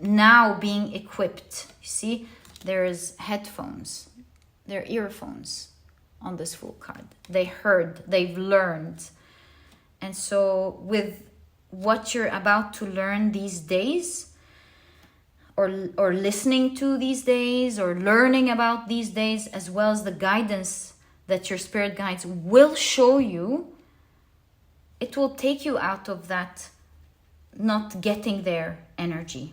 A: now being equipped. You see, there's headphones, there are earphones on this Fool card. They heard, they've learned. And so with what you're about to learn these days, or listening to these days, or learning about these days, as well as the guidance that your spirit guides will show you, it will take you out of that not getting there energy.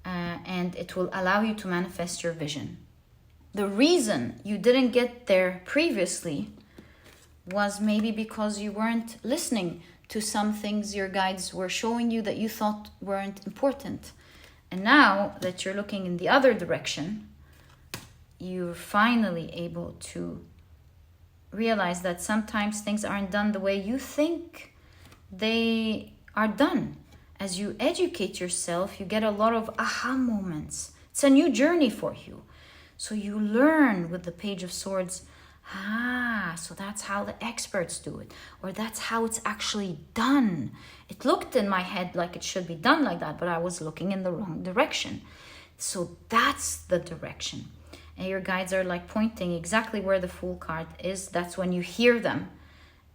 A: And it will allow you to manifest your vision. The reason you didn't get there previously was maybe because you weren't listening to some things your guides were showing you that you thought weren't important. And now that you're looking in the other direction, you're finally able to realize that sometimes things aren't done the way you think they are done. As you educate yourself, you get a lot of aha moments. It's a new journey for you. So you learn with the Page of Swords, so that's how the experts do it, or that's how it's actually done. It looked in my head like it should be done like that, but I was looking in the wrong direction. So that's the direction. And your guides are like pointing exactly where the Fool card is. That's when you hear them.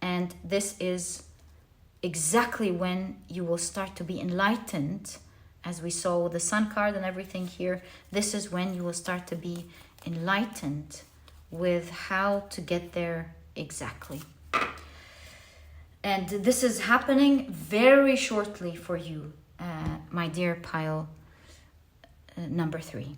A: And this is exactly when you will start to be enlightened. As we saw with the Sun card and everything here, this is when you will start to be enlightened with how to get there exactly. And this is happening very shortly for you, my dear pile number 3.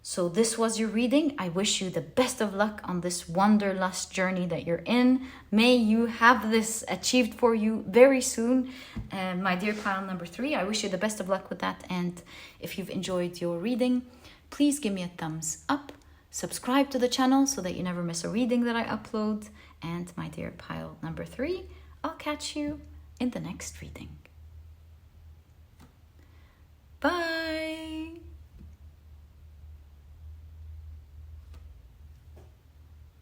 A: So this was your reading. I wish you the best of luck on this wanderlust journey that you're in. May you have this achieved for you very soon. My dear pile number 3, I wish you the best of luck with that. And if you've enjoyed your reading, please give me a thumbs up. Subscribe to the channel so that you never miss a reading that I upload. And my dear pile number 3, I'll catch you in the next reading. Bye.